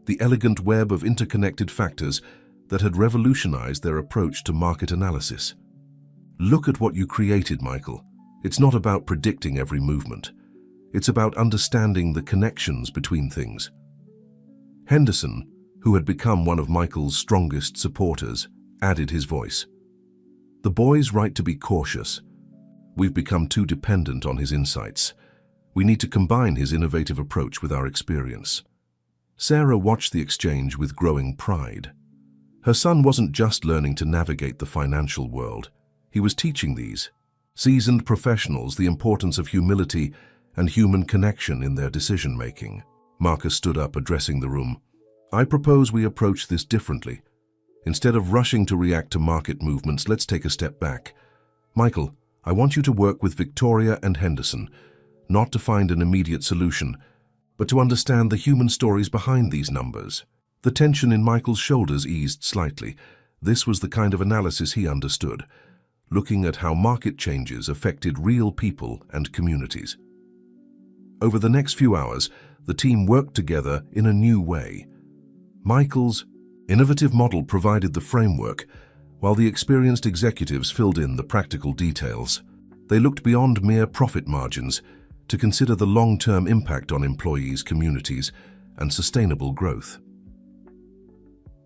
Speaker 1: the elegant web of interconnected factors that had revolutionized their approach to market analysis. "Look at what you created, Michael. It's not about predicting every movement. It's about understanding the connections between things." Henderson, who had become one of Michael's strongest supporters, added his voice. "The boy's right to be cautious. We've become too dependent on his insights. We need to combine his innovative approach with our experience." Sarah watched the exchange with growing pride. Her son wasn't just learning to navigate the financial world. He was teaching these seasoned professionals the importance of humility and human connection in their decision-making. Marcus stood up, addressing the room. "I propose we approach this differently. Instead of rushing to react to market movements, let's take a step back. Michael, I want you to work with Victoria and Henderson, not to find an immediate solution, but to understand the human stories behind these numbers." The tension in Michael's shoulders eased slightly. This was the kind of analysis he understood, looking at how market changes affected real people and communities. Over the next few hours, the team worked together in a new way. Michael's innovative model provided the framework, while the experienced executives filled in the practical details. They looked beyond mere profit margins to consider the long-term impact on employees, communities, and sustainable growth.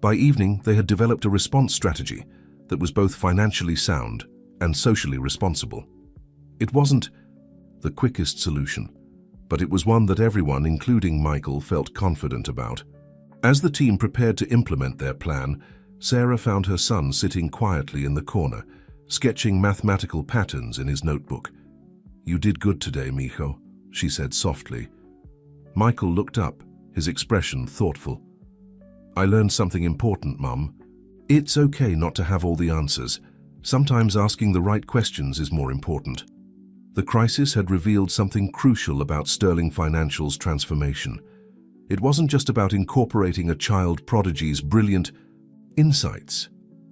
Speaker 1: By evening, they had developed a response strategy that was both financially sound and socially responsible. It wasn't the quickest solution, but it was one that everyone, including Michael, felt confident about. As the team prepared to implement their plan, Sarah found her son sitting quietly in the corner, sketching mathematical patterns in his notebook. "You did good today, mijo," she said softly. Michael looked up, his expression thoughtful. "I learned something important, Mum. It's okay not to have all the answers. Sometimes asking the right questions is more important." The crisis had revealed something crucial about Sterling Financial's transformation. It wasn't just about incorporating a child prodigy's brilliant insights.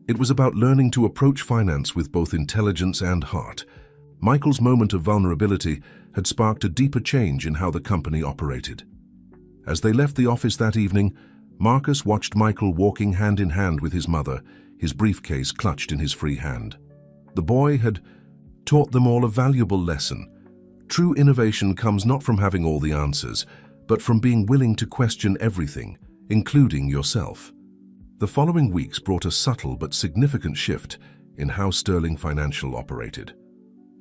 Speaker 1: It was about learning to approach finance with both intelligence and heart. Michael's moment of vulnerability had sparked a deeper change in how the company operated. As they left the office that evening, Marcus watched Michael walking hand in hand with his mother, his briefcase clutched in his free hand. The boy had taught them all a valuable lesson. True innovation comes not from having all the answers, but from being willing to question everything, including yourself. The following weeks brought a subtle but significant shift in how Sterling Financial operated.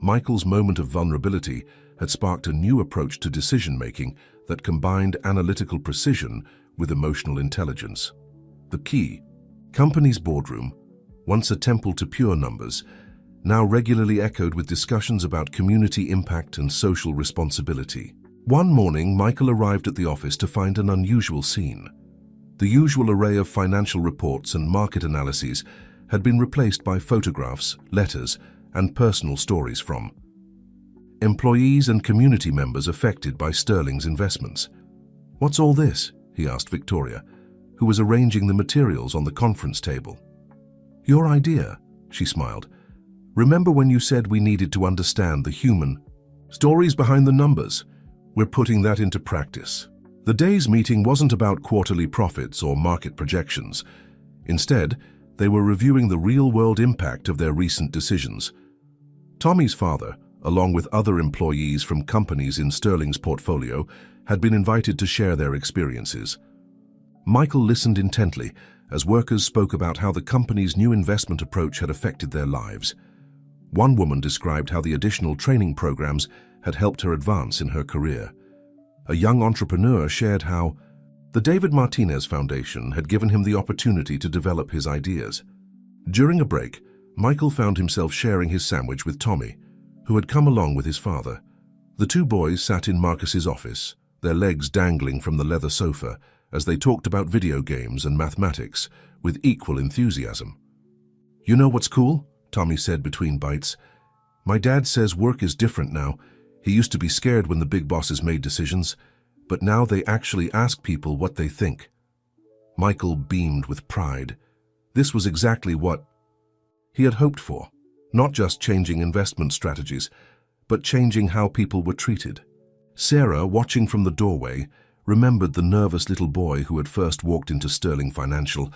Speaker 1: Michael's moment of vulnerability had sparked a new approach to decision-making that combined analytical precision with emotional intelligence. The key, company's boardroom, once a temple to pure numbers, now regularly echoed with discussions about community impact and social responsibility. One morning, Michael arrived at the office to find an unusual scene. The usual array of financial reports and market analyses had been replaced by photographs, letters, and personal stories from employees and community members affected by Sterling's investments. "What's all this?" he asked Victoria, who was arranging the materials on the conference table. "Your idea," she smiled. "Remember when you said we needed to understand the human stories behind the numbers? We're putting that into practice." The day's meeting wasn't about quarterly profits or market projections. Instead, they were reviewing the real-world impact of their recent decisions. Tommy's father, along with other employees from companies in Sterling's portfolio, had been invited to share their experiences. Michael listened intently as workers spoke about how the company's new investment approach had affected their lives. One woman described how the additional training programs had helped her advance in her career. A young entrepreneur shared how the David Martinez Foundation had given him the opportunity to develop his ideas. During a break, Michael found himself sharing his sandwich with Tommy, who had come along with his father. The two boys sat in Marcus's office, their legs dangling from the leather sofa, as they talked about video games and mathematics with equal enthusiasm. "You know what's cool?" Tommy said between bites. "My dad says work is different now. He used to be scared when the big bosses made decisions, but now they actually ask people what they think." Michael beamed with pride. This was exactly what he had hoped for. Not just changing investment strategies, but changing how people were treated. Sarah, watching from the doorway, remembered the nervous little boy who had first walked into Sterling Financial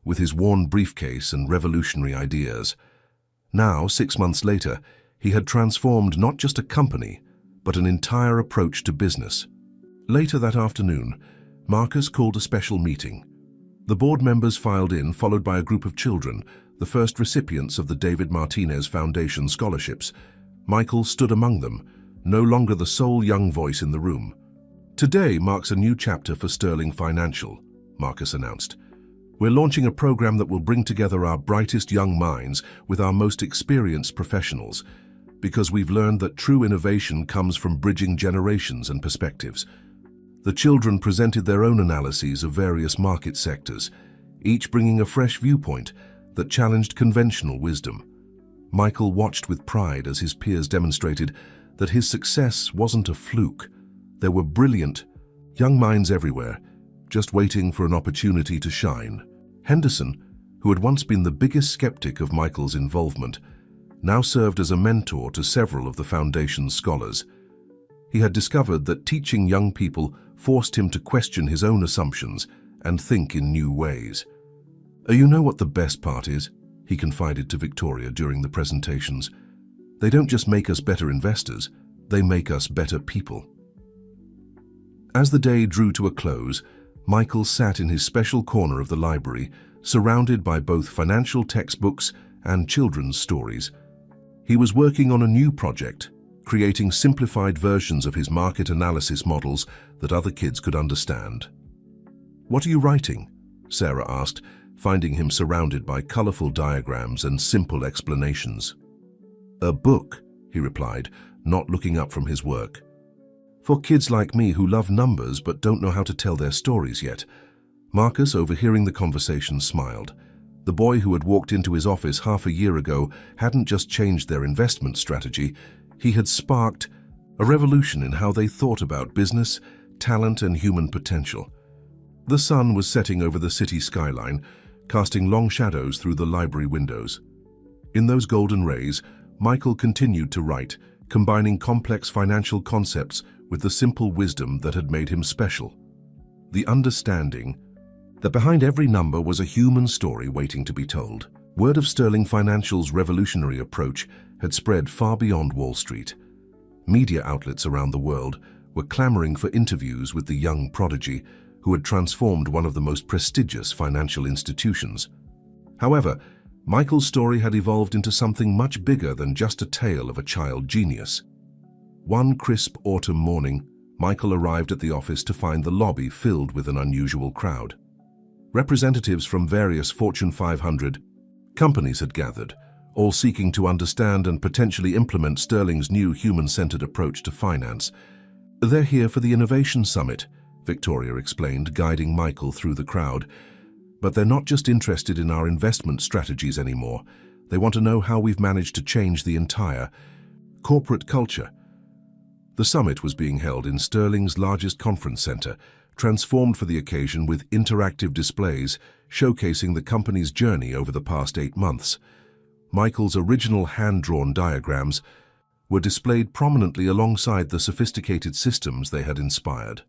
Speaker 1: with his worn briefcase and revolutionary ideas. Now, 6 months later, he had transformed not just a company, but an entire approach to business. Later that afternoon, Marcus called a special meeting. The board members filed in, followed by a group of children, the first recipients of the David Martinez Foundation scholarships. Michael stood among them, no longer the sole young voice in the room. "Today marks a new chapter for Sterling Financial," Marcus announced. "We're launching a program that will bring together our brightest young minds with our most experienced professionals, because we've learned that true innovation comes from bridging generations and perspectives." The children presented their own analyses of various market sectors, each bringing a fresh viewpoint that challenged conventional wisdom. Michael watched with pride as his peers demonstrated that his success wasn't a fluke. There were brilliant, young minds everywhere, just waiting for an opportunity to shine. Henderson, who had once been the biggest skeptic of Michael's involvement, now served as a mentor to several of the Foundation's scholars. He had discovered that teaching young people forced him to question his own assumptions and think in new ways. "You know what the best part is?" he confided to Victoria during the presentations. "They don't just make us better investors, they make us better people." As the day drew to a close, Michael sat in his special corner of the library, surrounded by both financial textbooks and children's stories. He was working on a new project, creating simplified versions of his market analysis models that other kids could understand. "What are you writing?" Sarah asked, finding him surrounded by colorful diagrams and simple explanations. "A book," he replied, not looking up from his work. "For kids like me who love numbers but don't know how to tell their stories yet." Marcus, overhearing the conversation, smiled. The boy who had walked into his office half a year ago hadn't just changed their investment strategy, he had sparked a revolution in how they thought about business, talent, and human potential. The sun was setting over the city skyline, casting long shadows through the library windows. In those golden rays, Michael continued to write, combining complex financial concepts with the simple wisdom that had made him special. The understanding that behind every number was a human story waiting to be told. Word of Sterling Financial's revolutionary approach had spread far beyond Wall Street. Media outlets around the world were clamoring for interviews with the young prodigy who had transformed one of the most prestigious financial institutions. However, Michael's story had evolved into something much bigger than just a tale of a child genius. One crisp autumn morning, Michael arrived at the office to find the lobby filled with an unusual crowd. Representatives from various Fortune 500 companies had gathered, all seeking to understand and potentially implement Sterling's new human-centered approach to finance. "They're here for the Innovation Summit," Victoria explained, guiding Michael through the crowd. "But they're not just interested in our investment strategies anymore. They want to know how we've managed to change the entire corporate culture." The summit was being held in Sterling's largest conference center, transformed for the occasion with interactive displays showcasing the company's journey over the past 8 months. Michael's original hand-drawn diagrams were displayed prominently alongside the sophisticated systems they had inspired.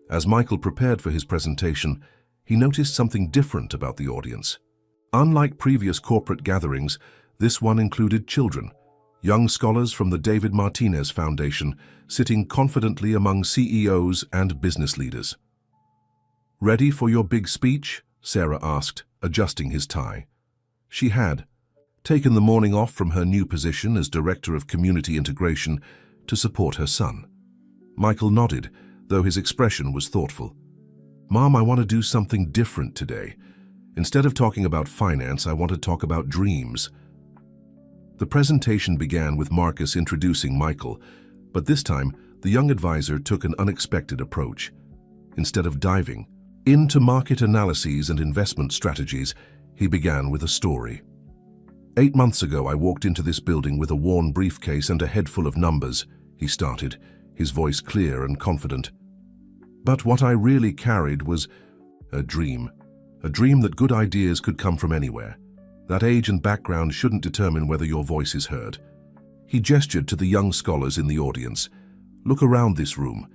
Speaker 1: As Michael prepared for his presentation, he noticed something different about the audience. Unlike previous corporate gatherings, this one included children, young scholars from the David Martinez Foundation, sitting confidently among CEOs and business leaders. "Ready for your big speech?" Sarah asked, adjusting his tie. She had taken the morning off from her new position as Director of Community Integration to support her son. Michael nodded, though his expression was thoughtful. "Mom, I want to do something different today. Instead of talking about finance, I want to talk about dreams." The presentation began with Marcus introducing Michael, but this time the young advisor took an unexpected approach. Instead of diving into market analyses and investment strategies, he began with a story. 8 months ago, I walked into this building with a worn briefcase and a head full of numbers," he started, his voice clear and confident. "But what I really carried was a dream that good ideas could come from anywhere. That age and background shouldn't determine whether your voice is heard." He gestured to the young scholars in the audience. "Look around this room.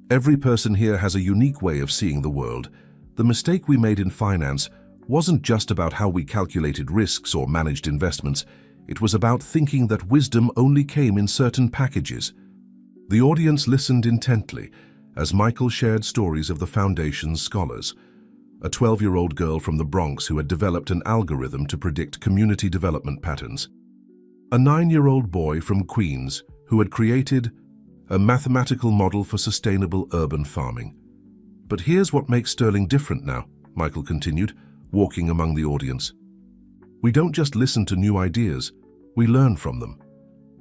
Speaker 1: Every person here has a unique way of seeing the world. The mistake we made in finance wasn't just about how we calculated risks or managed investments. It was about thinking that wisdom only came in certain packages." The audience listened intently as Michael shared stories of the Foundation's scholars. A 12-year-old girl from the Bronx who had developed an algorithm to predict community development patterns. A 9-year-old boy from Queens who had created a mathematical model for sustainable urban farming. "But here's what makes Sterling different now," Michael continued, walking among the audience. "We don't just listen to new ideas, we learn from them.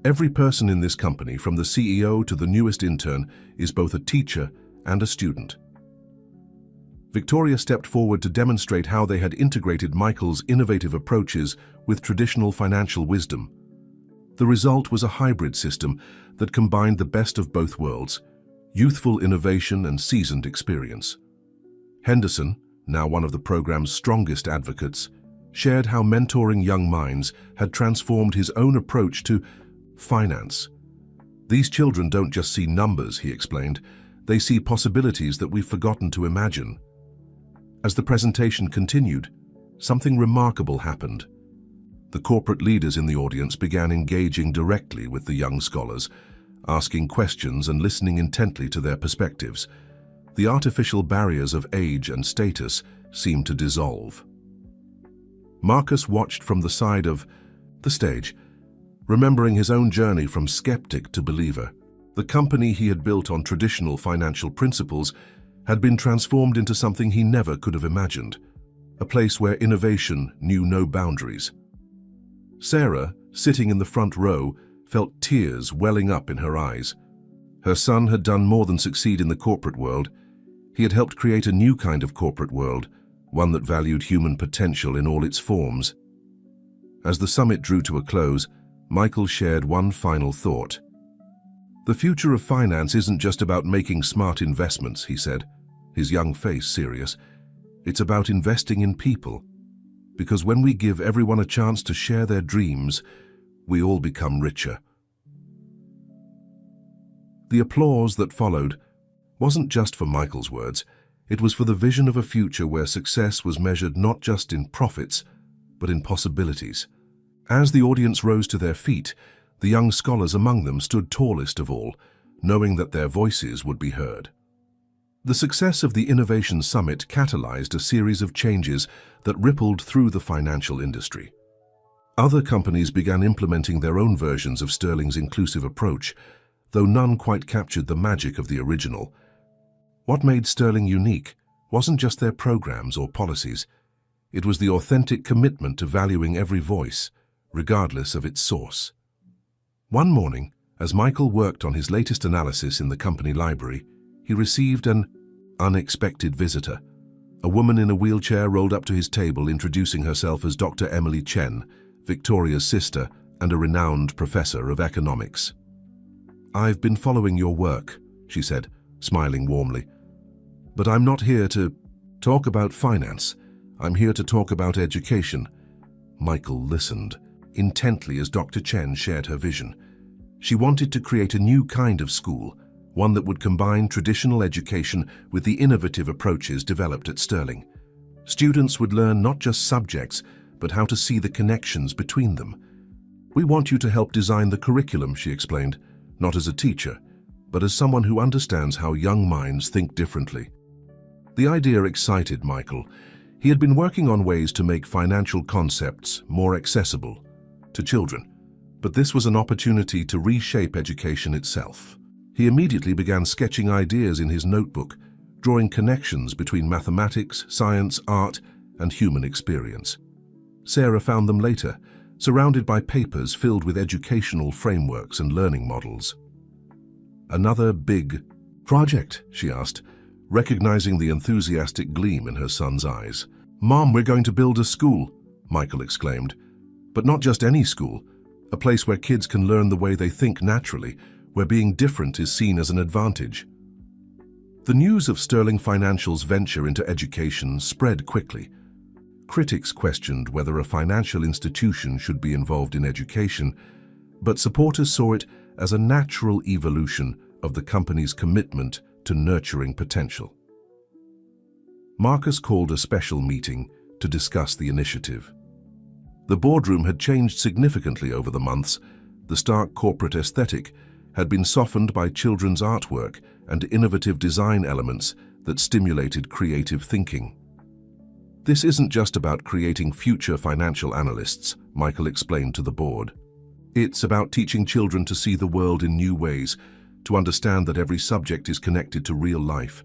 Speaker 1: Every person in this company, from the CEO to the newest intern, is both a teacher and a student." Victoria stepped forward to demonstrate how they had integrated Michael's innovative approaches with traditional financial wisdom. The result was a hybrid system that combined the best of both worlds, youthful innovation and seasoned experience. Henderson, now one of the program's strongest advocates, shared how mentoring young minds had transformed his own approach to finance. "These children don't just see numbers," he explained, "they see possibilities that we've forgotten to imagine." As the presentation continued, something remarkable happened. The corporate leaders in the audience began engaging directly with the young scholars, asking questions and listening intently to their perspectives. The artificial barriers of age and status seemed to dissolve. Marcus watched from the side of the stage, remembering his own journey from skeptic to believer. The company he had built on traditional financial principles had been transformed into something he never could have imagined, a place where innovation knew no boundaries. Sarah, sitting in the front row, felt tears welling up in her eyes. Her son had done more than succeed in the corporate world. He had helped create a new kind of corporate world, one that valued human potential in all its forms. As the summit drew to a close, Michael shared one final thought. "The future of finance isn't just about making smart investments," he said, his young face serious. "It's about investing in people. Because when we give everyone a chance to share their dreams, we all become richer." The applause that followed wasn't just for Michael's words. It was for the vision of a future where success was measured not just in profits, but in possibilities. As the audience rose to their feet, the young scholars among them stood tallest of all, knowing that their voices would be heard. The success of the Innovation Summit catalyzed a series of changes that rippled through the financial industry. Other companies began implementing their own versions of Sterling's inclusive approach, though none quite captured the magic of the original. What made Sterling unique wasn't just their programs or policies. It was the authentic commitment to valuing every voice, regardless of its source. One morning, as Michael worked on his latest analysis in the company library, he received an unexpected visitor. A woman in a wheelchair rolled up to his table, introducing herself as Dr. Emily Chen, Victoria's sister and a renowned professor of economics. "I've been following your work," she said, smiling warmly. "But I'm not here to talk about finance. I'm here to talk about education." Michael listened intently as Dr. Chen shared her vision. She wanted to create a new kind of school, one that would combine traditional education with the innovative approaches developed at Sterling. Students would learn not just subjects, but how to see the connections between them. "We want you to help design the curriculum," she explained, "not as a teacher, but as someone who understands how young minds think differently." The idea excited Michael. He had been working on ways to make financial concepts more accessible to children, but this was an opportunity to reshape education itself. He immediately began sketching ideas in his notebook, drawing connections between mathematics, science, art, and human experience. Sarah found them later, surrounded by papers filled with educational frameworks and learning models. "Another big project?" she asked, recognizing the enthusiastic gleam in her son's eyes. "Mom, we're going to build a school," Michael exclaimed. "But not just any school, a place where kids can learn the way they think naturally, where being different is seen as an advantage." The news of Sterling Financial's venture into education spread quickly. Critics questioned whether a financial institution should be involved in education, but supporters saw it as a natural evolution of the company's commitment to nurturing potential. Marcus called a special meeting to discuss the initiative. The boardroom had changed significantly over the months. The stark corporate aesthetic had been softened by children's artwork and innovative design elements that stimulated creative thinking. "This isn't just about creating future financial analysts," Michael explained to the board. "It's about teaching children to see the world in new ways, to understand that every subject is connected to real life."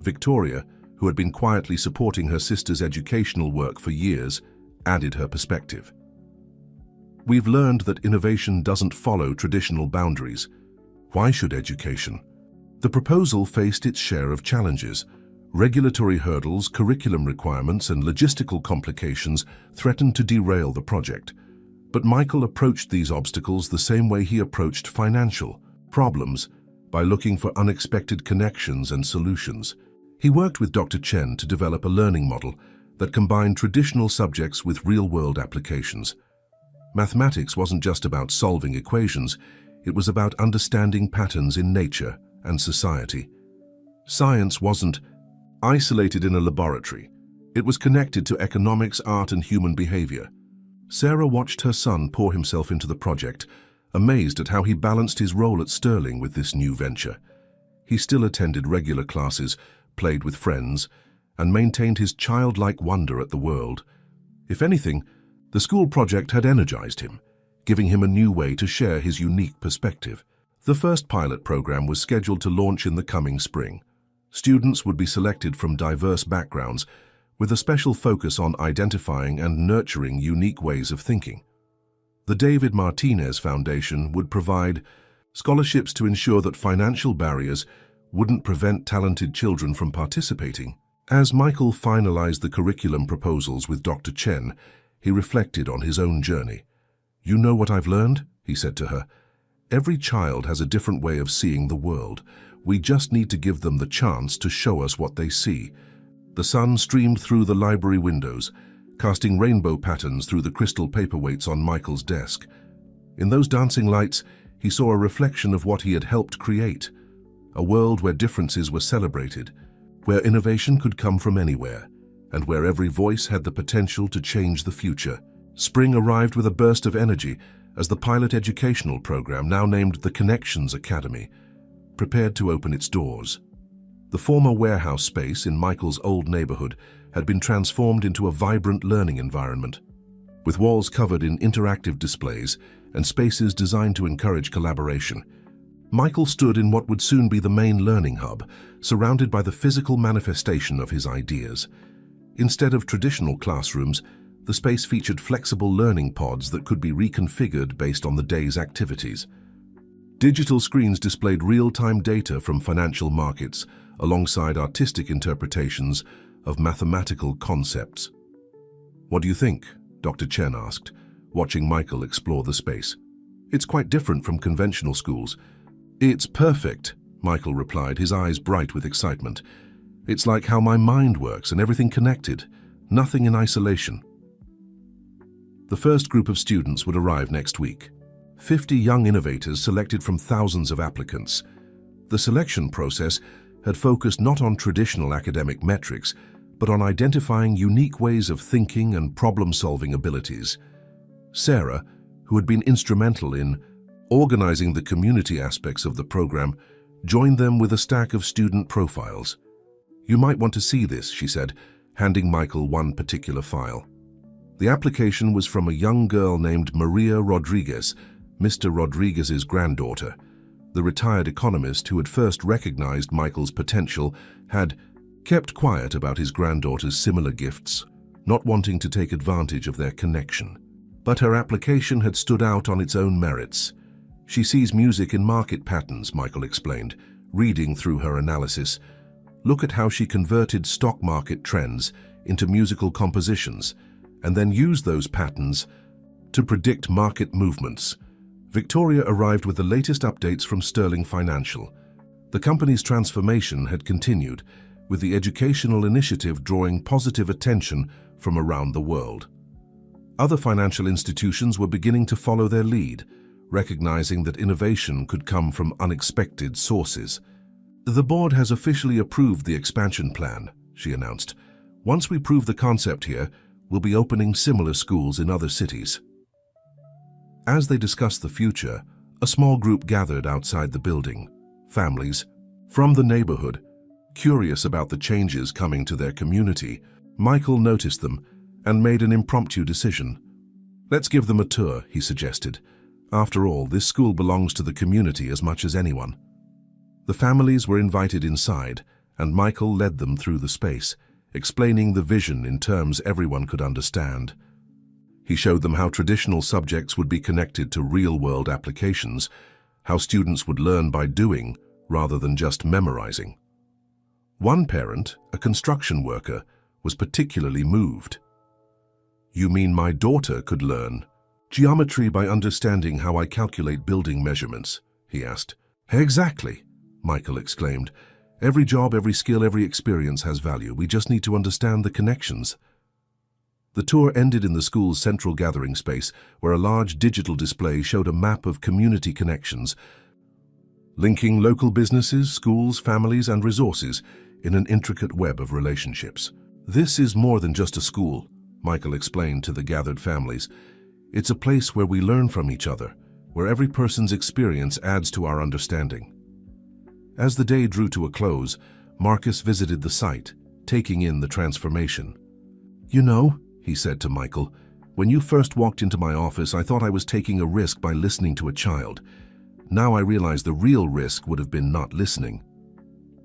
Speaker 1: Victoria, who had been quietly supporting her sister's educational work for years, added her perspective. "We've learned that innovation doesn't follow traditional boundaries. Why should education?" The proposal faced its share of challenges. Regulatory hurdles, curriculum requirements, and logistical complications threatened to derail the project. But Michael approached these obstacles the same way he approached financial problems, by looking for unexpected connections and solutions. He worked with Dr. Chen to develop a learning model that combined traditional subjects with real-world applications. Mathematics wasn't just about solving equations, it was about understanding patterns in nature and society. Science wasn't isolated in a laboratory. It was connected to economics, art, and human behavior. Sarah watched her son pour himself into the project, amazed at how he balanced his role at Sterling with this new venture. He still attended regular classes, played with friends, and maintained his childlike wonder at the world. If anything, the school project had energized him, giving him a new way to share his unique perspective. The first pilot program was scheduled to launch in the coming spring. Students would be selected from diverse backgrounds, with a special focus on identifying and nurturing unique ways of thinking. The David Martinez Foundation would provide scholarships to ensure that financial barriers wouldn't prevent talented children from participating. As Michael finalized the curriculum proposals with Dr. Chen, he reflected on his own journey. "You know what I've learned?" he said to her. "Every child has a different way of seeing the world. We just need to give them the chance to show us what they see." The sun streamed through the library windows, casting rainbow patterns through the crystal paperweights on Michael's desk. In those dancing lights, he saw a reflection of what he had helped create, a world where differences were celebrated, where innovation could come from anywhere, and where every voice had the potential to change the future. Spring arrived with a burst of energy as the pilot educational program, now named the Connections Academy, prepared to open its doors. The former warehouse space in Michael's old neighborhood had been transformed into a vibrant learning environment. With walls covered in interactive displays and spaces designed to encourage collaboration, Michael stood in what would soon be the main learning hub, surrounded by the physical manifestation of his ideas. Instead of traditional classrooms, the space featured flexible learning pods that could be reconfigured based on the day's activities. Digital screens displayed real-time data from financial markets alongside artistic interpretations of mathematical concepts. "What do you think?" Dr. Chen asked, watching Michael explore the space. "It's quite different from conventional schools." "It's perfect," Michael replied, his eyes bright with excitement. "It's like how my mind works and everything connected, nothing in isolation." The first group of students would arrive next week. 50 young innovators selected from thousands of applicants. The selection process had focused not on traditional academic metrics, but on identifying unique ways of thinking and problem-solving abilities. Sarah, who had been instrumental in organizing the community aspects of the program, joined them with a stack of student profiles. "You might want to see this," she said, handing Michael one particular file. The application was from a young girl named Maria Rodriguez, Mr. Rodriguez's granddaughter. The retired economist who had first recognized Michael's potential had kept quiet about his granddaughter's similar gifts, not wanting to take advantage of their connection. But her application had stood out on its own merits. "She sees music in market patterns," Michael explained, reading through her analysis. "Look at how she converted stock market trends into musical compositions, and then used those patterns to predict market movements." Victoria arrived with the latest updates from Sterling Financial. The company's transformation had continued, with the educational initiative drawing positive attention from around the world. Other financial institutions were beginning to follow their lead, recognizing that innovation could come from unexpected sources. "The board has officially approved the expansion plan," she announced. "Once we prove the concept here, we'll be opening similar schools in other cities." As they discussed the future, a small group gathered outside the building. Families from the neighborhood, curious about the changes coming to their community. Michael noticed them and made an impromptu decision. "Let's give them a tour," he suggested. "After all, this school belongs to the community as much as anyone." The families were invited inside, and Michael led them through the space, explaining the vision in terms everyone could understand. He showed them how traditional subjects would be connected to real-world applications, how students would learn by doing rather than just memorizing. One parent, a construction worker, was particularly moved. "You mean my daughter could learn geometry by understanding how I calculate building measurements?" he asked. "Exactly," Michael exclaimed. "Every job, every skill, every experience has value. We just need to understand the connections." The tour ended in the school's central gathering space, where a large digital display showed a map of community connections, linking local businesses, schools, families, and resources in an intricate web of relationships. "This is more than just a school," Michael explained to the gathered families. "It's a place where we learn from each other, where every person's experience adds to our understanding." As the day drew to a close, Marcus visited the site, taking in the transformation. "You know," he said to Michael, "when you first walked into my office, I thought I was taking a risk by listening to a child. Now I realize the real risk would have been not listening."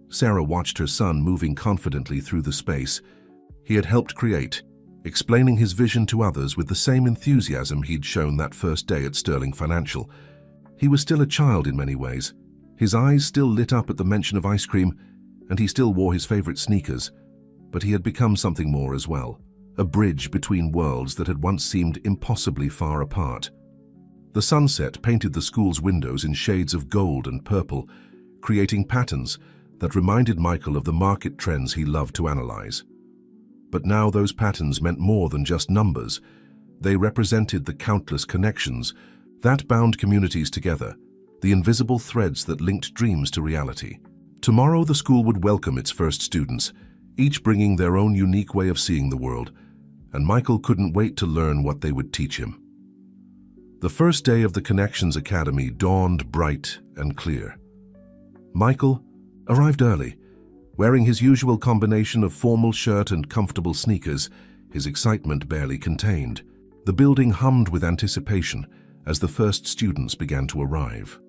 Speaker 1: Sarah watched her son moving confidently through the space he had helped create, explaining his vision to others with the same enthusiasm he'd shown that first day at Sterling Financial. He was still a child in many ways. His eyes still lit up at the mention of ice cream, and he still wore his favorite sneakers. But he had become something more as well, a bridge between worlds that had once seemed impossibly far apart. The sunset painted the school's windows in shades of gold and purple, creating patterns that reminded Michael of the market trends he loved to analyze. But now those patterns meant more than just numbers. They represented the countless connections that bound communities together, the invisible threads that linked dreams to reality. Tomorrow the school would welcome its first students, each bringing their own unique way of seeing the world, and Michael couldn't wait to learn what they would teach him. The first day of the Connections Academy dawned bright and clear. Michael arrived early, wearing his usual combination of formal shirt and comfortable sneakers, his excitement barely contained. The building hummed with anticipation as the first students began to arrive.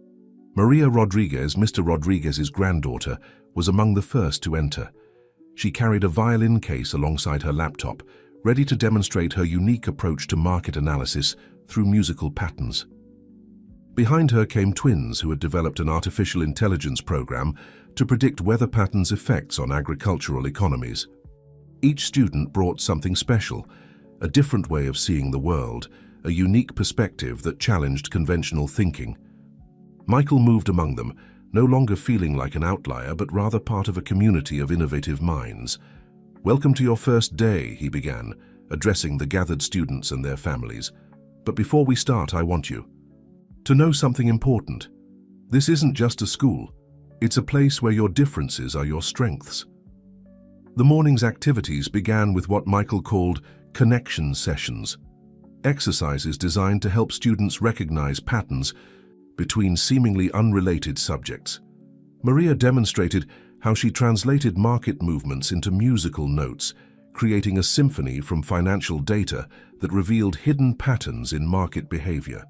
Speaker 1: Maria Rodriguez, Mr. Rodriguez's granddaughter, was among the first to enter. She carried a violin case alongside her laptop, ready to demonstrate her unique approach to market analysis through musical patterns. Behind her came twins who had developed an artificial intelligence program to predict weather patterns' effects on agricultural economies. Each student brought something special, a different way of seeing the world, a unique perspective that challenged conventional thinking. Michael moved among them, no longer feeling like an outlier, but rather part of a community of innovative minds. "Welcome to your first day," he began, addressing the gathered students and their families. "But before we start, I want you to know something important. This isn't just a school. It's a place where your differences are your strengths." The morning's activities began with what Michael called connection sessions, exercises designed to help students recognize patterns between seemingly unrelated subjects. Maria demonstrated how she translated market movements into musical notes, creating a symphony from financial data that revealed hidden patterns in market behavior.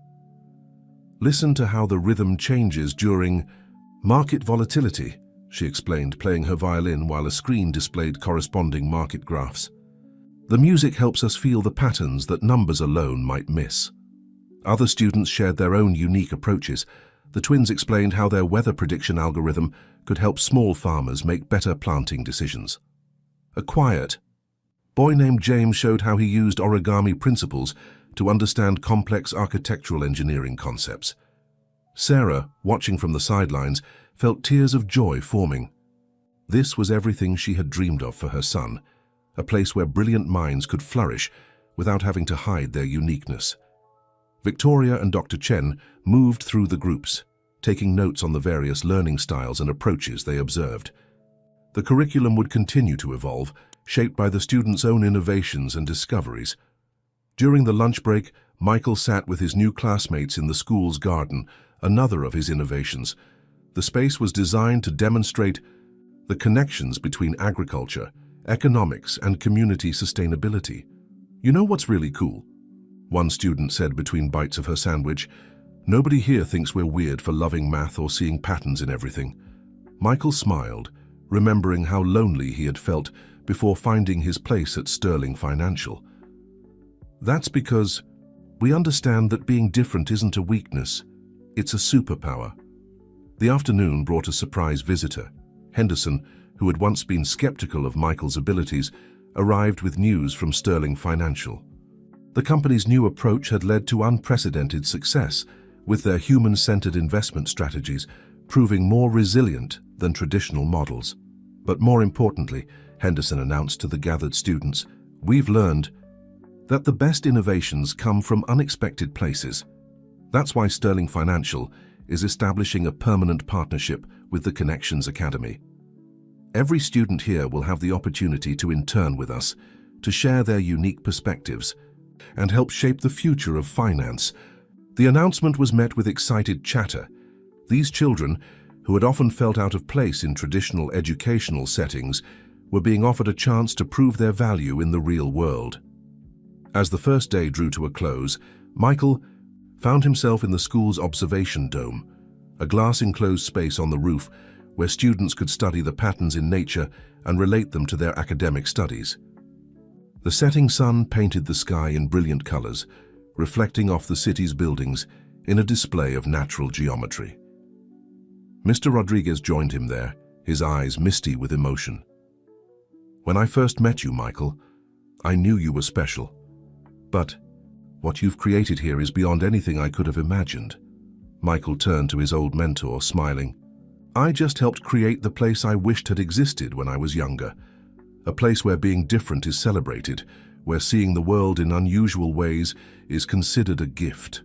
Speaker 1: "Listen to how the rhythm changes during market volatility," she explained, playing her violin while a screen displayed corresponding market graphs. "The music helps us feel the patterns that numbers alone might miss." Other students shared their own unique approaches. The twins explained how their weather prediction algorithm could help small farmers make better planting decisions. A quiet boy named James showed how he used origami principles to understand complex architectural engineering concepts. Sarah, watching from the sidelines, felt tears of joy forming. This was everything she had dreamed of for her son, a place where brilliant minds could flourish without having to hide their uniqueness. Victoria and Dr. Chen moved through the groups, taking notes on the various learning styles and approaches they observed. The curriculum would continue to evolve, shaped by the students' own innovations and discoveries. During the lunch break, Michael sat with his new classmates in the school's garden, another of his innovations. The space was designed to demonstrate the connections between agriculture, economics, and community sustainability. "You know what's really cool?" one student said between bites of her sandwich. "Nobody here thinks we're weird for loving math or seeing patterns in everything." Michael smiled, remembering how lonely he had felt before finding his place at Sterling Financial. "That's because we understand that being different isn't a weakness, it's a superpower." The afternoon brought a surprise visitor. Henderson, who had once been skeptical of Michael's abilities, arrived with news from Sterling Financial. The company's new approach had led to unprecedented success, with their human-centered investment strategies proving more resilient than traditional models. But more importantly, Henderson announced to the gathered students, "We've learned that the best innovations come from unexpected places. That's why Sterling Financial is establishing a permanent partnership with the Connections Academy. Every student here will have the opportunity to intern with us, to share their unique perspectives, and help shape the future of finance." The announcement was met with excited chatter. These children, who had often felt out of place in traditional educational settings, were being offered a chance to prove their value in the real world. As the first day drew to a close, Michael found himself in the school's observation dome, a glass-enclosed space on the roof where students could study the patterns in nature and relate them to their academic studies. The setting sun painted the sky in brilliant colors, reflecting off the city's buildings in a display of natural geometry. Mr. Rodriguez joined him there, his eyes misty with emotion. "When I first met you, Michael, I knew you were special. But what you've created here is beyond anything I could have imagined." Michael turned to his old mentor, smiling. "I just helped create the place I wished had existed when I was younger. A place where being different is celebrated, where seeing the world in unusual ways is considered a gift."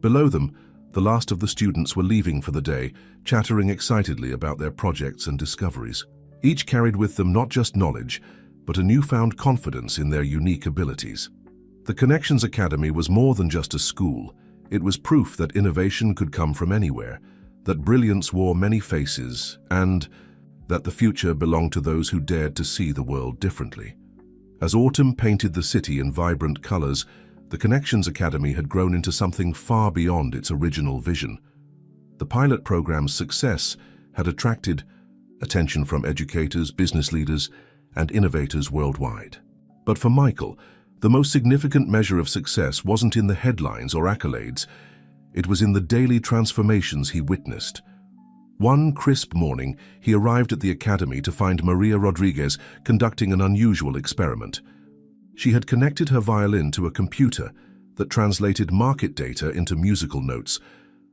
Speaker 1: Below them, the last of the students were leaving for the day, chattering excitedly about their projects and discoveries. Each carried with them not just knowledge, but a newfound confidence in their unique abilities. The Connections Academy was more than just a school. It was proof that innovation could come from anywhere, that brilliance wore many faces, and that the future belonged to those who dared to see the world differently. As autumn painted the city in vibrant colors, the Connections Academy had grown into something far beyond its original vision. The pilot program's success had attracted attention from educators, business leaders, and innovators worldwide. But for Michael, the most significant measure of success wasn't in the headlines or accolades. It was in the daily transformations he witnessed. One crisp morning, he arrived at the academy to find Maria Rodriguez conducting an unusual experiment. She had connected her violin to a computer that translated market data into musical notes,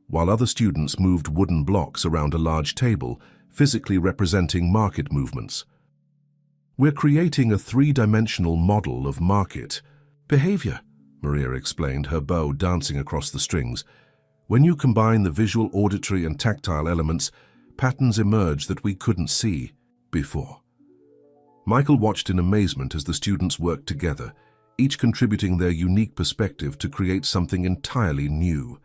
Speaker 1: while other students moved wooden blocks around a large table, physically representing market movements. "We're creating a three-dimensional model of market behavior," Maria explained, her bow dancing across the strings. "When you combine the visual, auditory, and tactile elements, patterns emerge that we couldn't see before." Michael watched in amazement as the students worked together, each contributing their unique perspective to create something entirely new.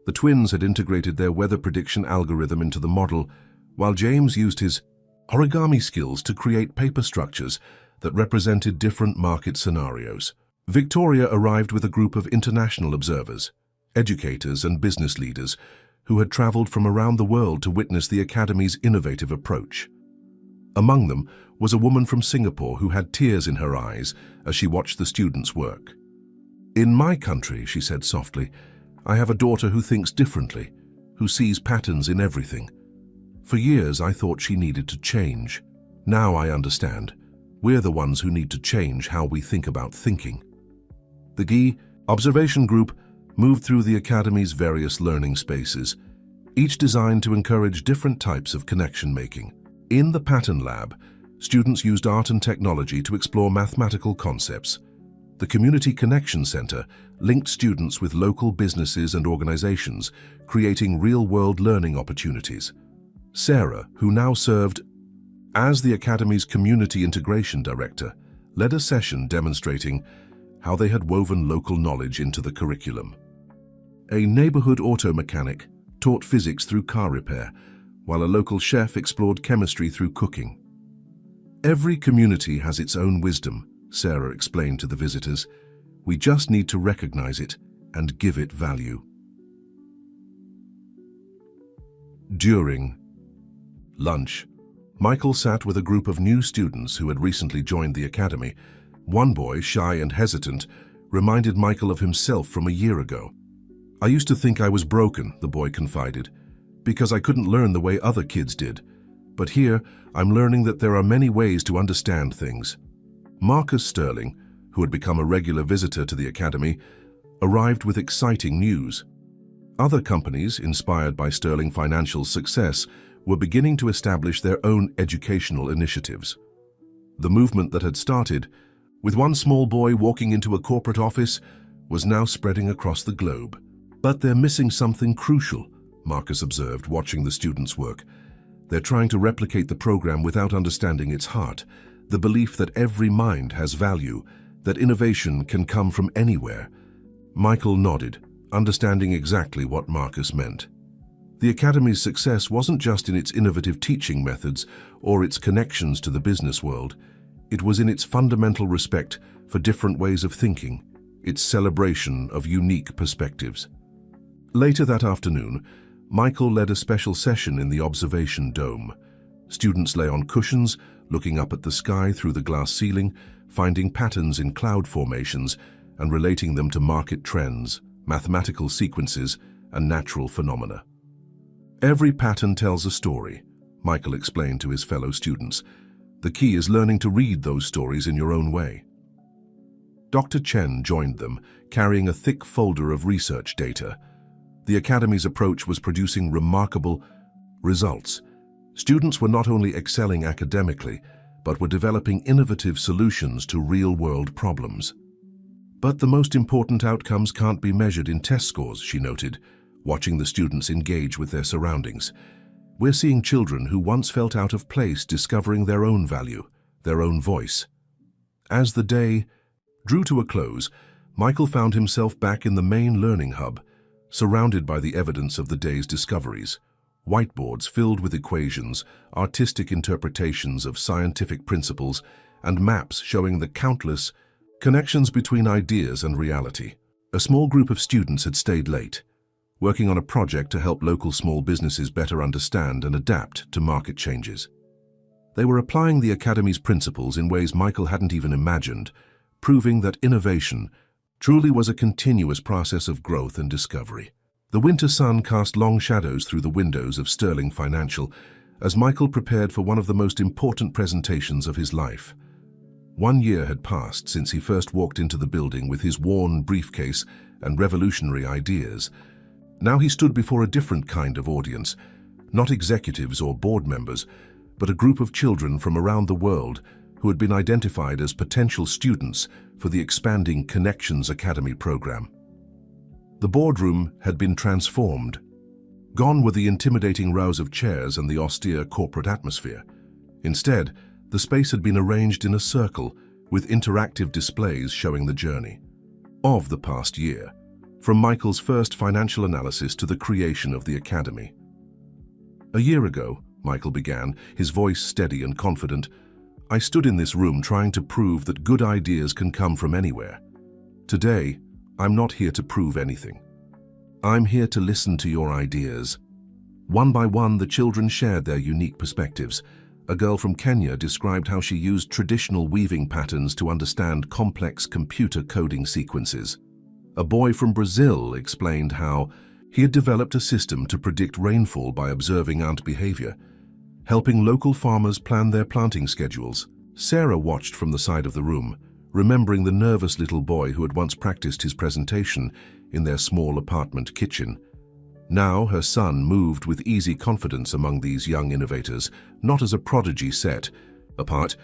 Speaker 1: The twins had integrated their weather prediction algorithm into the model, while James used his origami skills to create paper structures that represented different market scenarios. Victoria arrived with a group of international observers, educators and business leaders who had traveled from around the world to witness the Academy's innovative approach. Among them was a woman from Singapore who had tears in her eyes as she watched the students work. "In my country," she said softly, "I have a daughter who thinks differently, who sees patterns in everything. For years, I thought she needed to change. Now I understand. We're the ones who need to change how we think about thinking." The GI observation group moved through the Academy's various learning spaces, each designed to encourage different types of connection making. In the pattern lab, students used art and technology to explore mathematical concepts. The Community Connection Center linked students with local businesses and organizations, creating real-world learning opportunities. Sarah, who now served as the Academy's Community Integration Director, led a session demonstrating how they had woven local knowledge into the curriculum. A neighborhood auto mechanic taught physics through car repair, while a local chef explored chemistry through cooking. "Every community has its own wisdom," Sarah explained to the visitors. "We just need to recognize it and give it value." During lunch, Michael sat with a group of new students who had recently joined the Academy. One boy, shy and hesitant, reminded Michael of himself from a year ago. "I used to think I was broken," the boy confided, "because I couldn't learn the way other kids did. But here, I'm learning that there are many ways to understand things." Marcus Sterling, who had become a regular visitor to the Academy, arrived with exciting news. Other companies, inspired by Sterling Financial's success, were beginning to establish their own educational initiatives. The movement that had started, with one small boy walking into a corporate office, was now spreading across the globe. "But they're missing something crucial," Marcus observed, watching the students work. "They're trying to replicate the program without understanding its heart, the belief that every mind has value, that innovation can come from anywhere." Michael nodded, understanding exactly what Marcus meant. The Academy's success wasn't just in its innovative teaching methods or its connections to the business world. It was in its fundamental respect for different ways of thinking, its celebration of unique perspectives. Later that afternoon, Michael led a special session in the observation dome. Students lay on cushions, looking up at the sky through the glass ceiling, finding patterns in cloud formations and relating them to market trends, mathematical sequences, and natural phenomena. Every pattern tells a story, Michael explained to his fellow students. The key is learning to read those stories in your own way. Dr. Chen joined them, carrying a thick folder of research data. The Academy's approach was producing remarkable results. Students were not only excelling academically, but were developing innovative solutions to real-world problems. But the most important outcomes can't be measured in test scores, she noted, watching the students engage with their surroundings. We're seeing children who once felt out of place discovering their own value, their own voice. As the day drew to a close, Michael found himself back in the main learning hub, surrounded by the evidence of the day's discoveries. Whiteboards filled with equations, artistic interpretations of scientific principles, and maps showing the countless connections between ideas and reality. A small group of students had stayed late, working on a project to help local small businesses better understand and adapt to market changes. They were applying the Academy's principles in ways Michael hadn't even imagined, proving that innovation truly was a continuous process of growth and discovery. The winter sun cast long shadows through the windows of Sterling Financial as Michael prepared for one of the most important presentations of his life. 1 year had passed since he first walked into the building with his worn briefcase and revolutionary ideas. Now he stood before a different kind of audience, not executives or board members, but a group of children from around the world who had been identified as potential students for the expanding Connections Academy program. The boardroom had been transformed. Gone were the intimidating rows of chairs and the austere corporate atmosphere. Instead, the space had been arranged in a circle with interactive displays showing the journey of the past year, from Michael's first financial analysis to the creation of the Academy. A year ago, Michael began, his voice steady and confident, I stood in this room trying to prove that good ideas can come from anywhere. Today, I'm not here to prove anything. I'm here to listen to your ideas. One by one, the children shared their unique perspectives. A girl from Kenya described how she used traditional weaving patterns to understand complex computer coding sequences. A boy from Brazil explained how he had developed a system to predict rainfall by observing ant behavior, helping local farmers plan their planting schedules. Sarah watched from the side of the room, remembering the nervous little boy who had once practiced his presentation in their small apartment kitchen. Now her son moved with easy confidence among these young innovators, not as a prodigy set apart,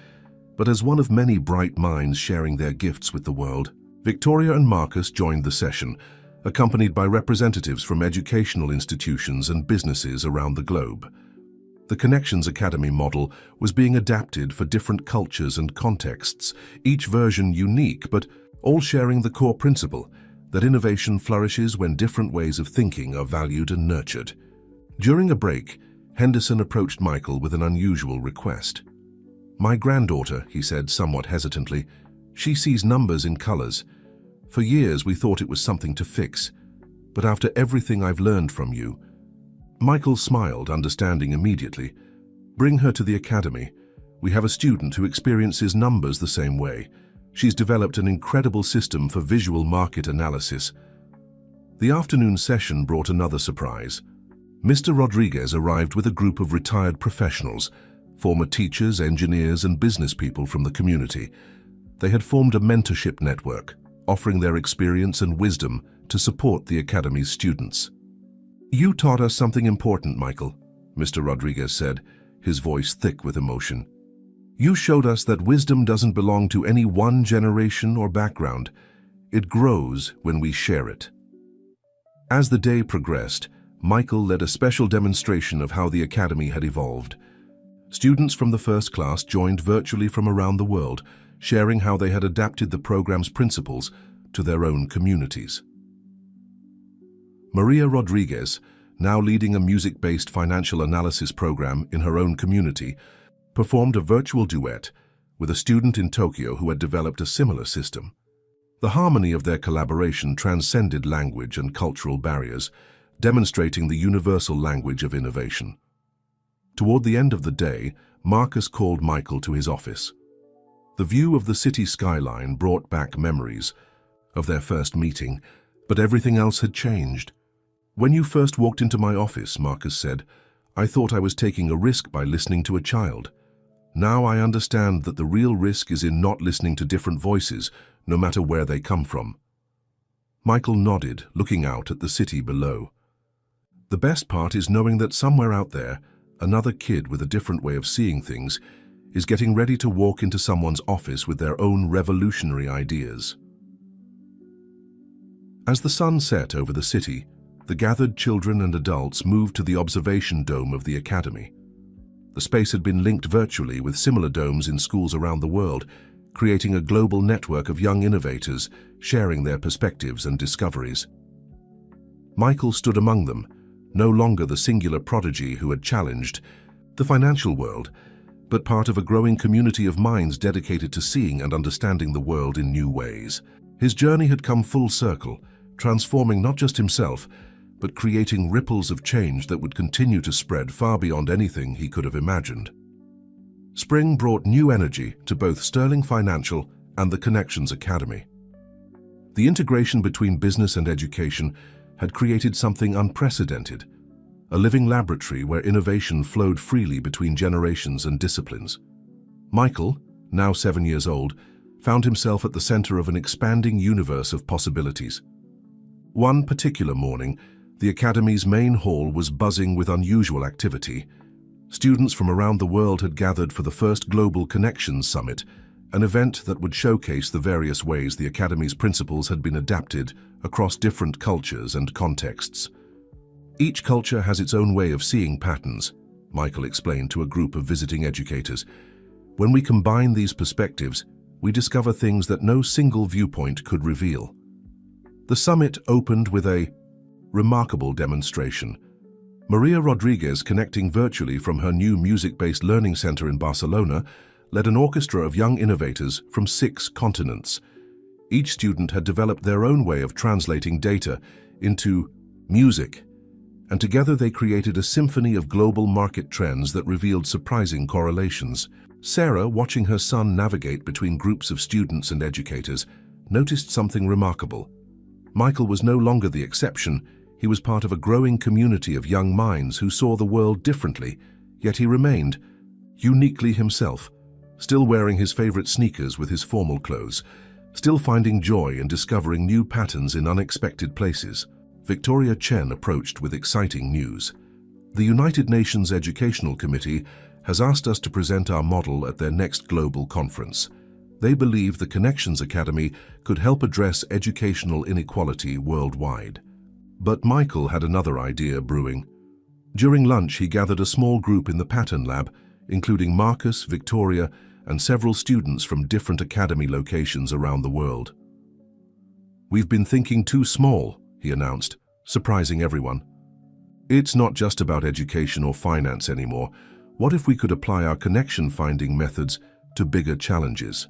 Speaker 1: but as one of many bright minds sharing their gifts with the world. Victoria and Marcus joined the session, accompanied by representatives from educational institutions and businesses around the globe. The Connections Academy model was being adapted for different cultures and contexts, each version unique, but all sharing the core principle that innovation flourishes when different ways of thinking are valued and nurtured. During a break, Henderson approached Michael with an unusual request. My granddaughter, he said somewhat hesitantly, she sees numbers in colors. For years we thought it was something to fix, but after everything I've learned from you, Michael smiled, understanding immediately. Bring her to the Academy. We have a student who experiences numbers the same way. She's developed an incredible system for visual market analysis. The afternoon session brought another surprise. Mr. Rodriguez arrived with a group of retired professionals, former teachers, engineers, and business people from the community. They had formed a mentorship network, offering their experience and wisdom to support the Academy's students. You taught us something important, Michael, Mr. Rodriguez said, his voice thick with emotion. You showed us that wisdom doesn't belong to any one generation or background. It grows when we share it. As the day progressed, Michael led a special demonstration of how the Academy had evolved. Students from the first class joined virtually from around the world, sharing how they had adapted the program's principles to their own communities. Maria Rodriguez, now leading a music-based financial analysis program in her own community, performed a virtual duet with a student in Tokyo who had developed a similar system. The harmony of their collaboration transcended language and cultural barriers, demonstrating the universal language of innovation. Toward the end of the day, Marcus called Michael to his office. The view of the city skyline brought back memories of their first meeting, but everything else had changed. "When you first walked into my office," Marcus said, "I thought I was taking a risk by listening to a child. Now I understand that the real risk is in not listening to different voices, no matter where they come from." Michael nodded, looking out at the city below. "The best part is knowing that somewhere out there, another kid with a different way of seeing things is getting ready to walk into someone's office with their own revolutionary ideas." As the sun set over the city, the gathered children and adults moved to the observation dome of the academy. The space had been linked virtually with similar domes in schools around the world, creating a global network of young innovators sharing their perspectives and discoveries. Michael stood among them, no longer the singular prodigy who had challenged the financial world, but part of a growing community of minds dedicated to seeing and understanding the world in new ways. His journey had come full circle, transforming not just himself, but creating ripples of change that would continue to spread far beyond anything he could have imagined. Spring brought new energy to both Sterling Financial and the Connections Academy. The integration between business and education had created something unprecedented, a living laboratory where innovation flowed freely between generations and disciplines. Michael, now 7 years old, found himself at the center of an expanding universe of possibilities. One particular morning, the Academy's main hall was buzzing with unusual activity. Students from around the world had gathered for the first Global Connections Summit, an event that would showcase the various ways the Academy's principles had been adapted across different cultures and contexts. "Each culture has its own way of seeing patterns," Michael explained to a group of visiting educators. "When we combine these perspectives, we discover things that no single viewpoint could reveal." The summit opened with a remarkable demonstration. Maria Rodriguez, connecting virtually from her new music-based learning center in Barcelona, led an orchestra of young innovators from 6 continents. Each student had developed their own way of translating data into music, and together they created a symphony of global market trends that revealed surprising correlations. Sarah, watching her son navigate between groups of students and educators, noticed something remarkable. Michael was no longer the exception. He was part of a growing community of young minds who saw the world differently, yet he remained uniquely himself, still wearing his favorite sneakers with his formal clothes, still finding joy in discovering new patterns in unexpected places. Victoria Chen approached with exciting news. "The United Nations Educational Committee has asked us to present our model at their next global conference. They believe the Connections Academy could help address educational inequality worldwide." But Michael had another idea brewing. During lunch, he gathered a small group in the Pattern Lab, including Marcus, Victoria, and several students from different academy locations around the world. "We've been thinking too small," he announced, surprising everyone. "It's not just about education or finance anymore. What if we could apply our connection-finding methods to bigger challenges?"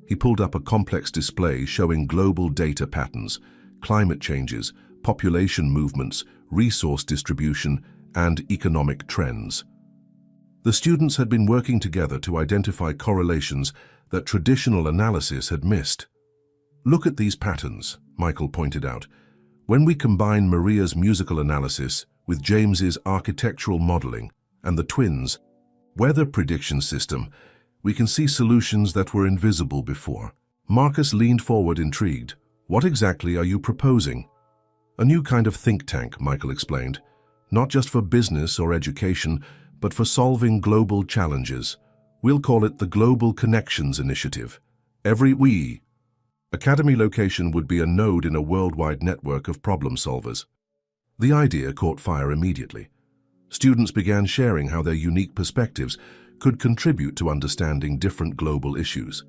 Speaker 1: He pulled up a complex display showing global data patterns, climate changes, population movements, resource distribution, and economic trends. The students had been working together to identify correlations that traditional analysis had missed. "Look at these patterns," Michael pointed out. "When we combine Maria's musical analysis with James's architectural modeling and the twins' weather prediction system, we can see solutions that were invisible before." Marcus leaned forward, intrigued. "What exactly are you proposing?" "A new kind of think tank," Michael explained. "Not just for business or education, but for solving global challenges. We'll call it the Global Connections Initiative. Every Academy location would be a node in a worldwide network of problem solvers." The idea caught fire immediately. Students began sharing how their unique perspectives could contribute to understanding different global issues.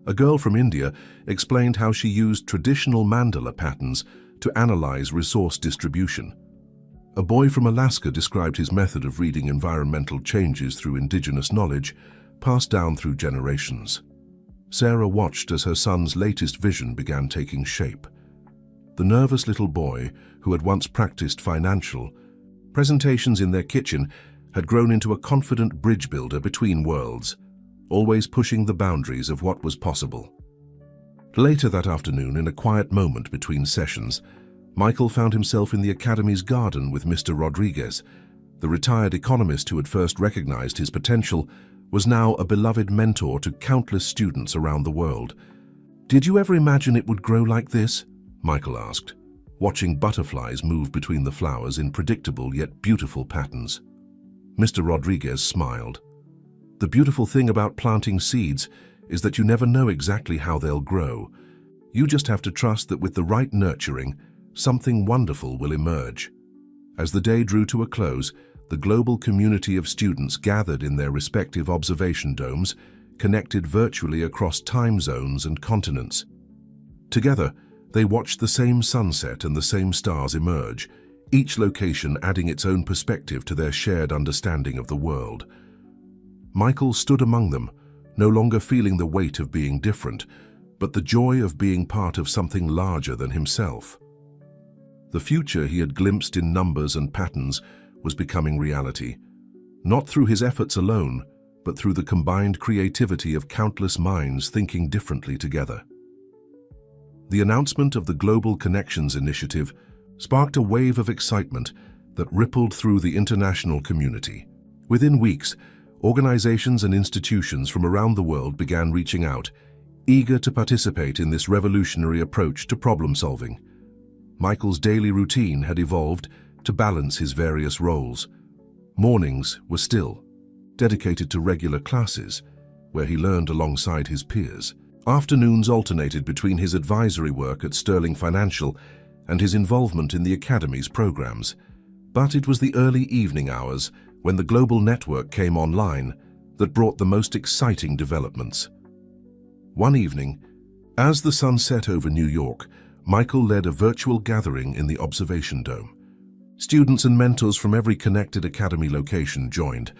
Speaker 1: A girl from India explained how she used traditional mandala patterns to analyze resource distribution. A boy from Alaska described his method of reading environmental changes through indigenous knowledge, passed down through generations. Sarah watched as her son's latest vision began taking shape. The nervous little boy, who had once practiced financial presentations in their kitchen, had grown into a confident bridge builder between worlds. always pushing the boundaries of what was possible. Later that afternoon, in a quiet moment between sessions, Michael found himself in the academy's garden with Mr. Rodriguez. The retired economist who had first recognized his potential was now a beloved mentor to countless students around the world. "Did you ever imagine it would grow like this?" Michael asked, watching butterflies move between the flowers in predictable yet beautiful patterns. Mr. Rodriguez smiled. "The beautiful thing about planting seeds is that you never know exactly how they'll grow. You just have to trust that with the right nurturing, something wonderful will emerge." As the day drew to a close, the global community of students gathered in their respective observation domes, connected virtually across time zones and continents. Together, they watched the same sunset and the same stars emerge, each location adding its own perspective to their shared understanding of the world. Michael stood among them, no longer feeling the weight of being different, but the joy of being part of something larger than himself. The future he had glimpsed in numbers and patterns was becoming reality, not through his efforts alone, but through the combined creativity of countless minds thinking differently together. The announcement of the Global Connections Initiative sparked a wave of excitement that rippled through the international community. Within weeks, organizations and institutions from around the world began reaching out, eager to participate in this revolutionary approach to problem-solving. Michael's daily routine had evolved to balance his various roles. Mornings were still, dedicated to regular classes, where he learned alongside his peers. Afternoons alternated between his advisory work at Sterling Financial and his involvement in the Academy's programs. But it was the early evening hours, when the global network came online, that brought the most exciting developments. One evening, as the sun set over New York, Michael led a virtual gathering in the observation dome. Students and mentors from every connected Academy location joined,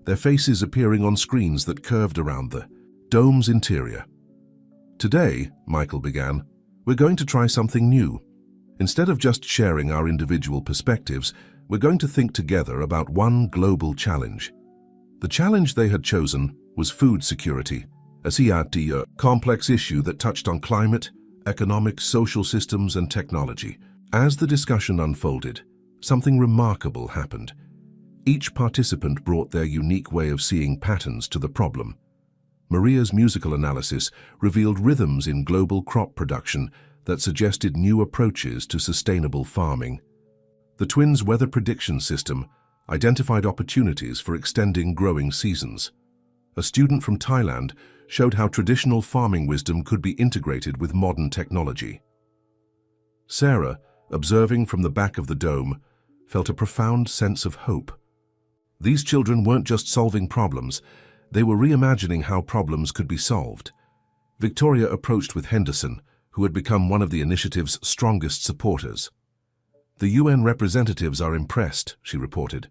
Speaker 1: their faces appearing on screens that curved around the dome's interior. "Today," Michael began, "we're going to try something new. Instead of just sharing our individual perspectives, we're going to think together about one global challenge." The challenge they had chosen was food security, a complex issue that touched on climate, economic, social systems, and technology. As the discussion unfolded, something remarkable happened. Each participant brought their unique way of seeing patterns to the problem. Maria's musical analysis revealed rhythms in global crop production that suggested new approaches to sustainable farming. The twins' weather prediction system identified opportunities for extending growing seasons. A student from Thailand showed how traditional farming wisdom could be integrated with modern technology. Sarah, observing from the back of the dome, felt a profound sense of hope. These children weren't just solving problems, they were reimagining how problems could be solved. Victoria approached with Henderson, who had become one of the initiative's strongest supporters. "The UN representatives are impressed," she reported.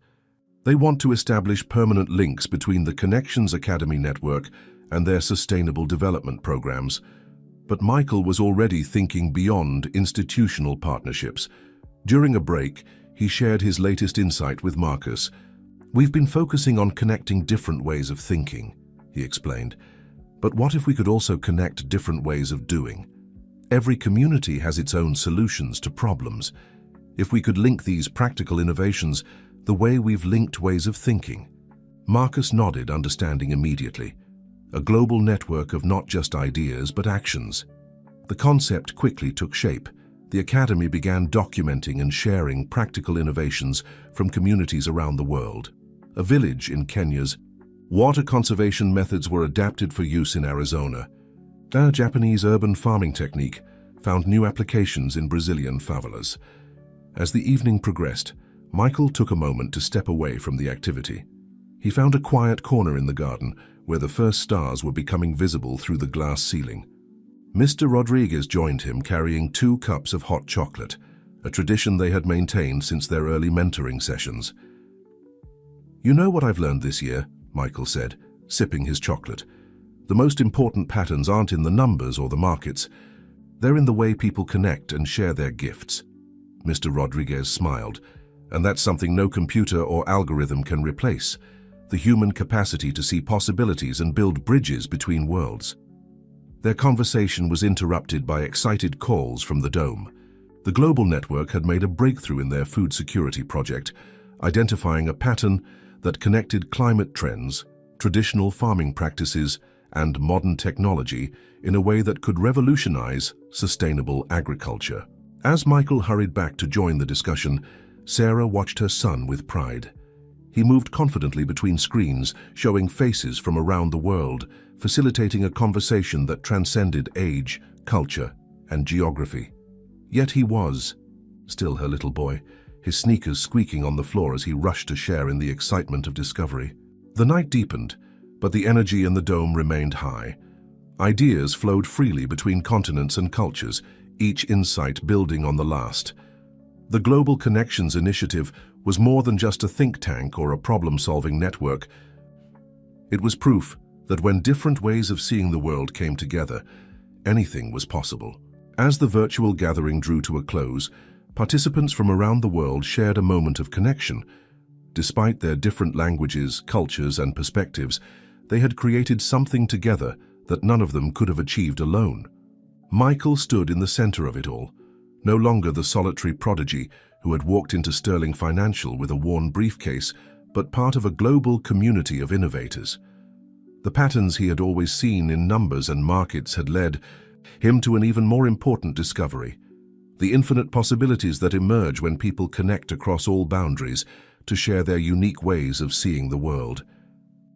Speaker 1: "They want to establish permanent links between the Connections Academy network and their sustainable development programs." But Michael was already thinking beyond institutional partnerships. During a break, he shared his latest insight with Marcus. "We've been focusing on connecting different ways of thinking," he explained. "But what if we could also connect different ways of doing? Every community has its own solutions to problems. If we could link these practical innovations the way we've linked ways of thinking." Marcus nodded, understanding immediately. A global network of not just ideas but actions. The concept quickly took shape. The Academy began documenting and sharing practical innovations from communities around the world. A village in Kenya's water conservation methods were adapted for use in Arizona. A Japanese urban farming technique found new applications in Brazilian favelas. As the evening progressed, Michael took a moment to step away from the activity. He found a quiet corner in the garden where the first stars were becoming visible through the glass ceiling. Mr. Rodriguez joined him carrying 2 cups of hot chocolate, a tradition they had maintained since their early mentoring sessions. "You know what I've learned this year," Michael said, sipping his chocolate. "The most important patterns aren't in the numbers or the markets. They're in the way people connect and share their gifts." Mr. Rodriguez smiled. "And that's something no computer or algorithm can replace. the human capacity to see possibilities and build bridges between worlds. Their conversation was interrupted by excited calls from the dome. The global network had made a breakthrough in their food security project, identifying a pattern that connected climate trends, traditional farming practices, and modern technology in a way that could revolutionize sustainable agriculture. As Michael hurried back to join the discussion, Sarah watched her son with pride. He moved confidently between screens, showing faces from around the world, facilitating a conversation that transcended age, culture, and geography. Yet he was still her little boy, his sneakers squeaking on the floor as he rushed to share in the excitement of discovery. The night deepened, but the energy in the dome remained high. Ideas flowed freely between continents and cultures, each insight building on the last. The Global Connections Initiative was more than just a think tank or a problem-solving network. It was proof that when different ways of seeing the world came together, anything was possible. As the virtual gathering drew to a close, participants from around the world shared a moment of connection. Despite their different languages, cultures, and perspectives, they had created something together that none of them could have achieved alone. Michael stood in the center of it all, no longer the solitary prodigy who had walked into Sterling Financial with a worn briefcase, but part of a global community of innovators. The patterns he had always seen in numbers and markets had led him to an even more important discovery: the infinite possibilities that emerge when people connect across all boundaries to share their unique ways of seeing the world.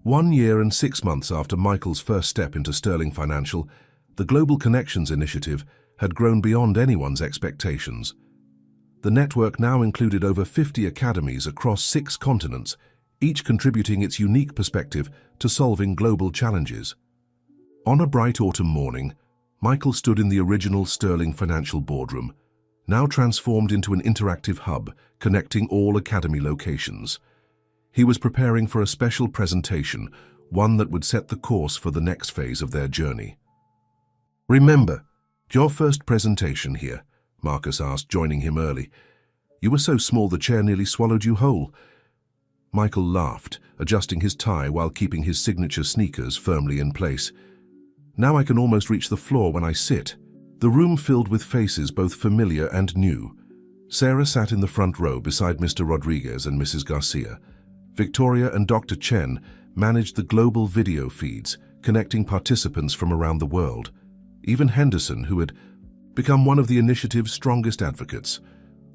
Speaker 1: 1 year and 6 months after Michael's first step into Sterling Financial, the Global Connections Initiative had grown beyond anyone's expectations. The network now included over 50 academies across 6 continents, each contributing its unique perspective to solving global challenges. On a bright autumn morning, Michael stood in the original Sterling Financial boardroom, now transformed into an interactive hub connecting all academy locations. He was preparing for a special presentation, one that would set the course for the next phase of their journey. "Remember, your first presentation here," Marcus asked, joining him early. "You were so small the chair nearly swallowed you whole." Michael laughed, adjusting his tie while keeping his signature sneakers firmly in place. "Now I can almost reach the floor when I sit." The room filled with faces both familiar and new. Sarah sat in the front row beside Mr. Rodriguez and Mrs. Garcia. Victoria and Dr. Chen managed the global video feeds, connecting participants from around the world. Even Henderson, who had become one of the initiative's strongest advocates,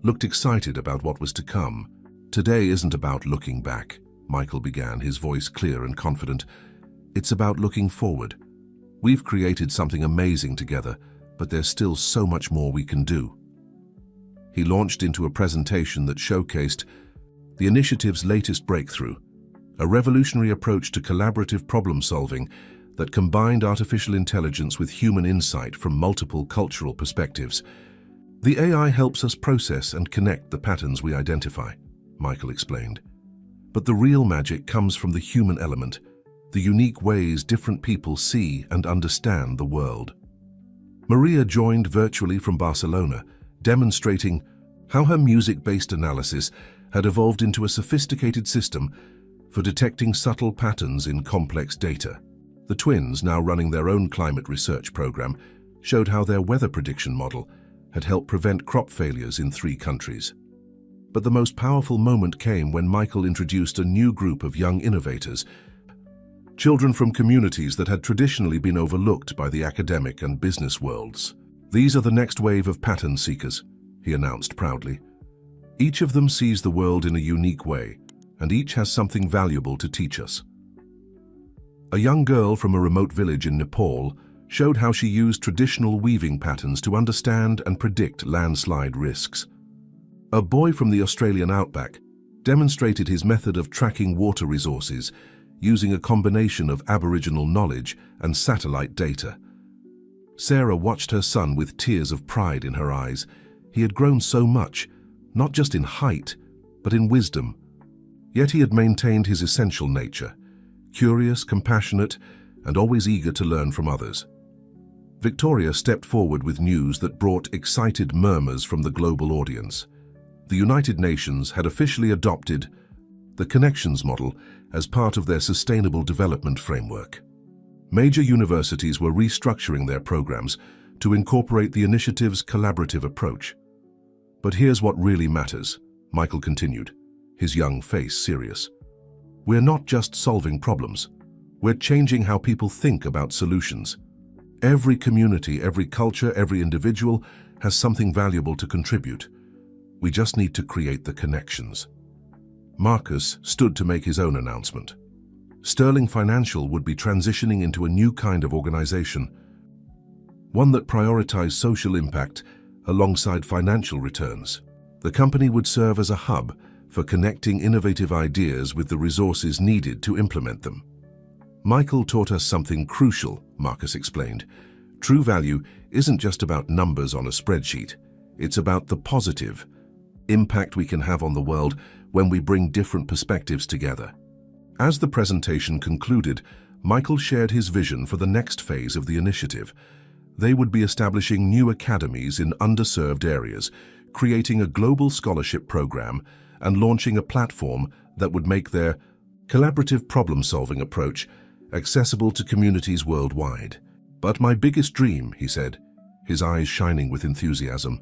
Speaker 1: looked excited about what was to come. "Today isn't about looking back," Michael began, his voice clear and confident. "It's about looking forward. We've created something amazing together, but there's still so much more we can do." He launched into a presentation that showcased the initiative's latest breakthrough, a revolutionary approach to collaborative problem-solving that combined artificial intelligence with human insight from multiple cultural perspectives. "The AI helps us process and connect the patterns we identify," Michael explained. "But the real magic comes from the human element, the unique ways different people see and understand the world." Maria joined virtually from Barcelona, demonstrating how her music-based analysis had evolved into a sophisticated system for detecting subtle patterns in complex data. The twins, now running their own climate research program, showed how their weather prediction model had helped prevent crop failures in 3 countries. But the most powerful moment came when Michael introduced a new group of young innovators, children from communities that had traditionally been overlooked by the academic and business worlds. "These are the next wave of pattern seekers," he announced proudly. "Each of them sees the world in a unique way, and each has something valuable to teach us." A young girl from a remote village in Nepal showed how she used traditional weaving patterns to understand and predict landslide risks. A boy from the Australian outback demonstrated his method of tracking water resources using a combination of Aboriginal knowledge and satellite data. Sarah watched her son with tears of pride in her eyes. He had grown so much, not just in height, but in wisdom. Yet he had maintained his essential nature, curious, compassionate, and always eager to learn from others. Victoria stepped forward with news that brought excited murmurs from the global audience. The United Nations had officially adopted the connections model, as part of their sustainable development framework. Major universities were restructuring their programs to incorporate the initiative's collaborative approach. But here's what really matters, Michael continued, his young face serious. We're not just solving problems. We're changing how people think about solutions. Every community, every culture, every individual has something valuable to contribute. We just need to create the connections. Marcus stood to make his own announcement. Sterling Financial would be transitioning into a new kind of organization, one that prioritized social impact alongside financial returns. The company would serve as a hub for connecting innovative ideas with the resources needed to implement them. Michael taught us something crucial, Marcus explained. True value isn't just about numbers on a spreadsheet. It's about the positive impact we can have on the world when we bring different perspectives together. As the presentation concluded, Michael shared his vision for the next phase of the initiative. They would be establishing new academies in underserved areas, creating a global scholarship program, and launching a platform that would make their collaborative problem-solving approach accessible to communities worldwide. But my biggest dream, he said, his eyes shining with enthusiasm,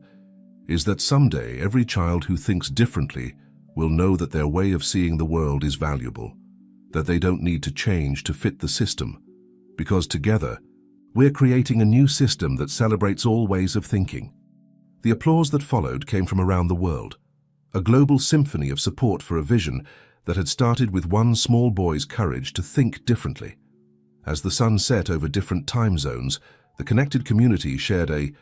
Speaker 1: is that someday every child who thinks differently will know that their way of seeing the world is valuable, that they don't need to change to fit the system, because together, we're creating a new system that celebrates all ways of thinking. The applause that followed came from around the world, a global symphony of support for a vision that had started with one small boy's courage to think differently. As the sun set over different time zones, the connected community shared a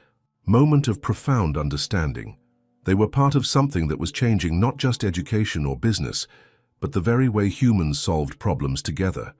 Speaker 1: moment of profound understanding. They were part of something that was changing not just education or business, but the very way humans solved problems together.